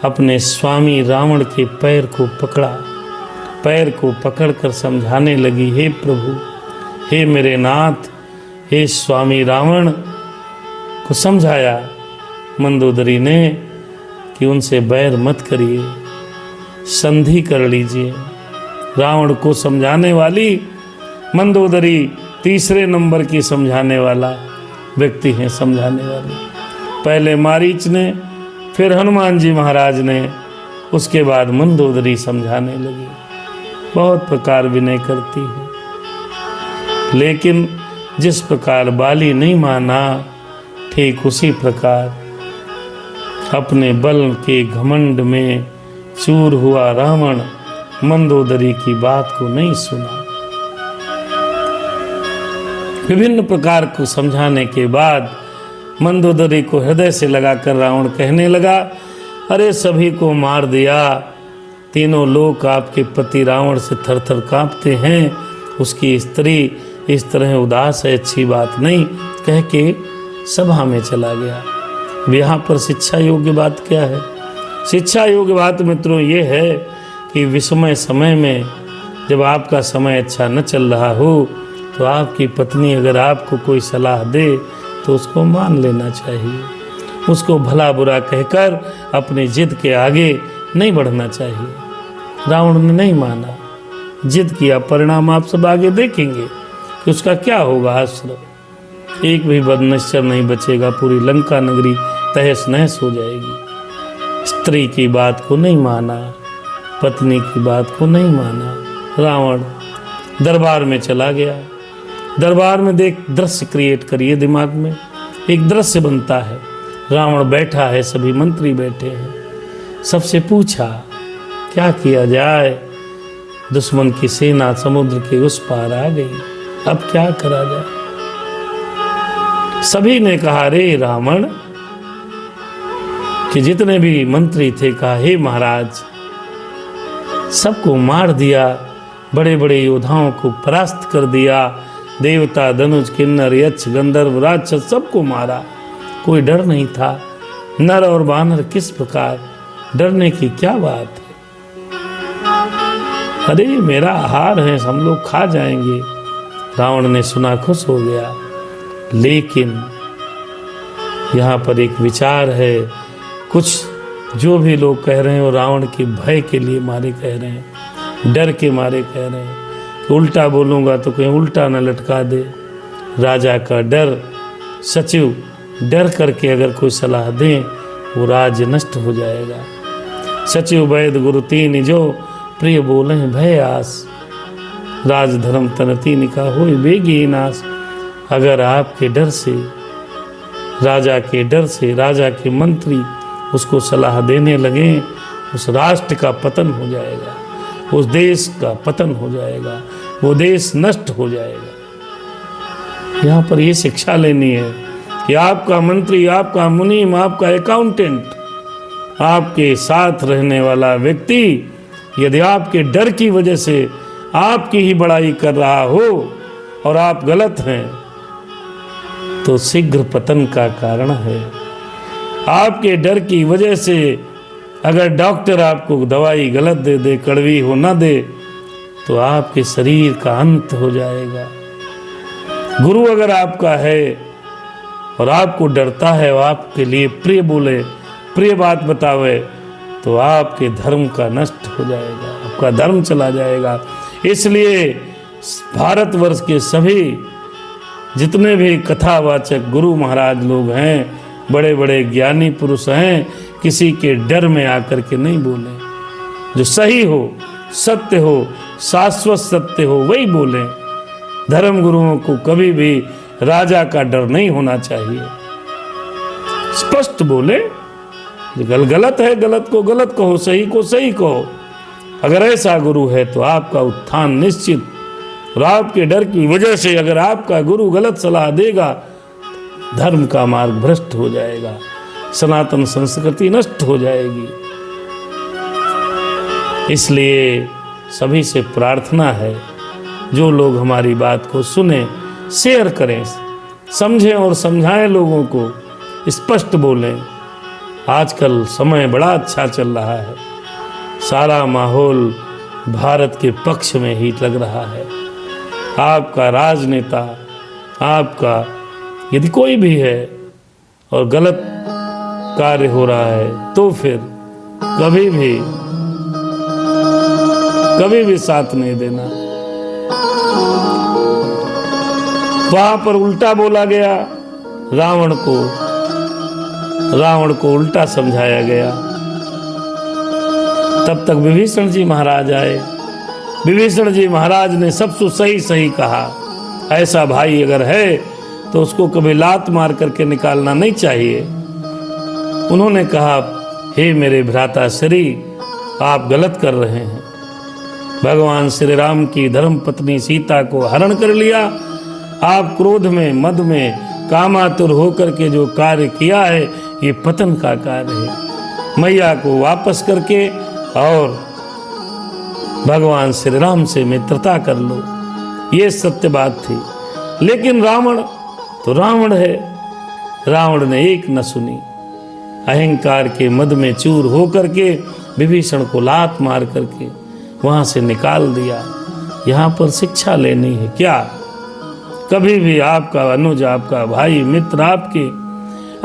A: अपने स्वामी रावण के पैर को पकड़ा, पैर को पकड़कर समझाने लगी, हे प्रभु, हे मेरे नाथ, हे स्वामी रावण को समझाया मंदोदरी ने कि उनसे बैर मत करिए, संधि कर लीजिए। रावण को समझाने वाली मंदोदरी तीसरे नंबर की समझाने वाला व्यक्ति है। समझाने वाली पहले मारीच ने, फिर हनुमान जी महाराज ने, उसके बाद मंदोदरी समझाने लगी। बहुत प्रकार विनय करती है, लेकिन जिस प्रकार बाली नहीं माना, ठीक उसी प्रकार अपने बल के घमंड में चूर हुआ रावण मंदोदरी की बात को नहीं सुना। विभिन्न प्रकार को समझाने के बाद मंदोदरी को हृदय से लगाकर रावण कहने लगा, अरे सभी को मार दिया, तीनों लोग आपके पति रावण से थर थर कांपते हैं, उसकी स्त्री इस तरह उदास है, अच्छी बात नहीं, कह के सभा में चला गया। अब यहाँ पर शिक्षा योग्य बात क्या है? शिक्षा योग्य बात मित्रों ये है कि विषमय समय में जब आपका समय अच्छा न चल रहा हो तो आपकी पत्नी अगर आपको कोई सलाह दे तो उसको मान लेना चाहिए, उसको भला बुरा कहकर अपनी जिद के आगे नहीं बढ़ना चाहिए। रावण ने नहीं माना, जिद किया, परिणाम आप सब आगे देखेंगे कि उसका क्या होगा आश्रम। एक भी बदनश्चर नहीं बचेगा, पूरी लंका नगरी तहस नहस हो जाएगी। स्त्री की बात को नहीं माना, पत्नी की बात को नहीं माना, रावण दरबार में चला गया। दरबार में देख, दृश्य क्रिएट करिए दिमाग में, एक दृश्य बनता है। रावण बैठा है, सभी मंत्री बैठे हैं, सबसे पूछा क्या किया जाए, दुश्मन की सेना समुद्र के उस पार आ गई, अब क्या करा जाए। सभी ने कहा, रे रावण, कि जितने भी मंत्री थे कहा, हे महाराज, सबको मार दिया, बड़े बड़े योद्धाओं को परास्त कर दिया, देवता धनुष किन्नर यक्ष गंधर्व राक्षस सबको मारा, कोई डर नहीं था। नर और वानर किस प्रकार, डरने की क्या बात है, अरे मेरा आहार है, हम लोग खा जाएंगे। रावण ने सुना, खुश हो गया। लेकिन यहाँ पर एक विचार है, कुछ जो भी लोग कह रहे हैं वो रावण के भय के लिए मारे कह रहे हैं, डर के मारे कह रहे हैं कि उल्टा बोलूँगा तो कहीं उल्टा न लटका दे। राजा का डर, सचिव डर करके अगर कोई सलाह दें वो राज्य नष्ट हो जाएगा। सचिव वैद गुरु तीन जो प्रिय बोले भय आस, राज धर्म तन तीन का होय बेगी नाश। अगर आपके डर से, राजा के डर से, राजा के मंत्री उसको सलाह देने लगे, उस राष्ट्र का पतन हो जाएगा, उस देश का पतन हो जाएगा, वो देश नष्ट हो जाएगा। यहाँ पर ये शिक्षा लेनी है कि आपका मंत्री, आपका मुनीम, आपका अकाउंटेंट, आपके साथ रहने वाला व्यक्ति यदि आपके डर की वजह से आपकी ही बड़ाई कर रहा हो और आप गलत हैं तो शीघ्र पतन का कारण है। आपके डर की वजह से अगर डॉक्टर आपको दवाई गलत दे दे, कड़वी हो ना दे, तो आपके शरीर का अंत हो जाएगा। गुरु अगर आपका है और आपको डरता है, और आपके लिए प्रिय बोले, प्रिय बात बतावे, तो आपके धर्म का नष्ट हो जाएगा, आपका धर्म चला जाएगा। इसलिए भारतवर्ष के सभी जितने भी कथावाचक गुरु महाराज लोग हैं, बड़े बड़े ज्ञानी पुरुष हैं, किसी के डर में आकर के नहीं बोले। जो सही हो, सत्य हो, शाश्वत सत्य हो, वही बोले। धर्म गुरुओं को कभी भी राजा का डर नहीं होना चाहिए। स्पष्ट बोले, गलत है गलत को गलत कहो, सही को सही कहो। अगर ऐसा गुरु है तो आपका उत्थान निश्चित। और आपके डर की वजह से अगर आपका गुरु गलत सलाह देगा, धर्म का मार्ग भ्रष्ट हो जाएगा, सनातन संस्कृति नष्ट हो जाएगी। इसलिए सभी से प्रार्थना है, जो लोग हमारी बात को सुने, शेयर करें, समझें और समझाएं, लोगों को स्पष्ट बोलें। आजकल समय बड़ा अच्छा चल रहा है, सारा माहौल भारत के पक्ष में ही लग रहा है। आपका राजनेता, आपका यदि कोई भी है और गलत कार्य हो रहा है तो फिर कभी भी साथ नहीं देना। वहां पर उल्टा बोला गया, रावण को उल्टा समझाया गया। तब तक विभीषण जी महाराज आए। विभीषण जी महाराज ने सबसे सही सही कहा, ऐसा भाई अगर है तो उसको कभी लात मार करके निकालना नहीं चाहिए। उन्होंने कहा, हे मेरे भ्राता श्री, आप गलत कर रहे हैं। भगवान श्री राम की धर्म पत्नी सीता को हरण कर लिया आप क्रोध में, मद में, कामातुर होकर के जो कार्य किया है ये पतन का कार्य है। मैया को वापस करके और भगवान श्री राम से मित्रता कर लो, ये सत्य बात थी। लेकिन रावण तो रावण है, रावण ने एक न सुनी। अहंकार के मद में चूर होकर के विभीषण को लात मार करके वहां से निकाल दिया। यहाँ पर शिक्षा लेनी है क्या? कभी भी आपका अनुज, आपका भाई, मित्र आपके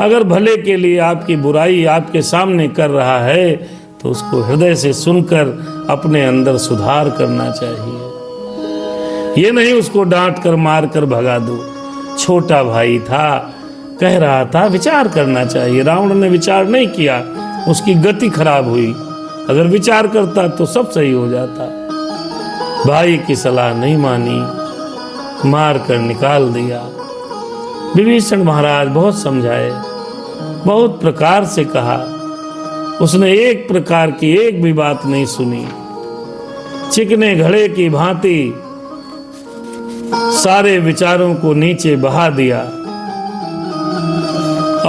A: अगर भले के लिए आपकी बुराई आपके सामने कर रहा है तो उसको हृदय से सुनकर अपने अंदर सुधार करना चाहिए। ये नहीं उसको डांट कर मार कर भगा दो। छोटा भाई था, कह रहा था, विचार करना चाहिए। रावण ने विचार नहीं किया, उसकी गति खराब हुई। अगर विचार करता तो सब सही हो जाता। भाई की सलाह नहीं मानी, मार कर निकाल दिया। विभीषण महाराज बहुत समझाए, बहुत प्रकार से कहा, उसने एक प्रकार की एक भी बात नहीं सुनी। चिकने घड़े की भांति सारे विचारों को नीचे बहा दिया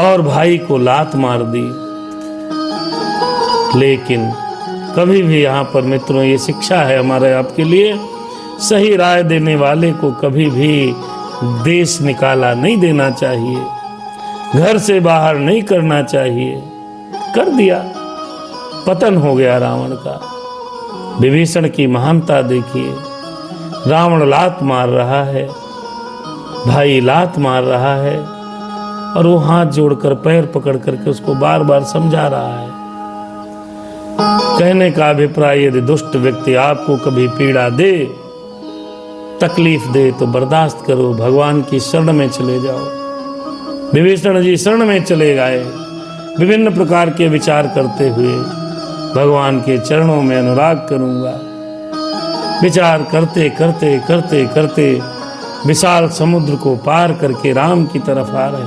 A: और भाई को लात मार दी। लेकिन कभी भी यहाँ पर मित्रों ये शिक्षा है हमारे आपके लिए, सही राय देने वाले को कभी भी देश निकाला नहीं देना चाहिए, घर से बाहर नहीं करना चाहिए। कर दिया, पतन हो गया रावण का। विभीषण की महानता देखिए, रावण लात मार रहा है, भाई लात मार रहा है और वो हाथ जोड़कर पैर पकड़ करके उसको बार बार समझा रहा है। कहने का अभिप्राय, यदि दुष्ट व्यक्ति आपको कभी पीड़ा दे, तकलीफ दे तो बर्दाश्त करो, भगवान की शरण में चले जाओ। विभीषण जी शरण में चले गए, विभिन्न प्रकार के विचार करते हुए भगवान के चरणों में अनुराग करूंगा। विचार करते करते करते करते विशाल समुद्र को पार करके राम की तरफ आ रहे।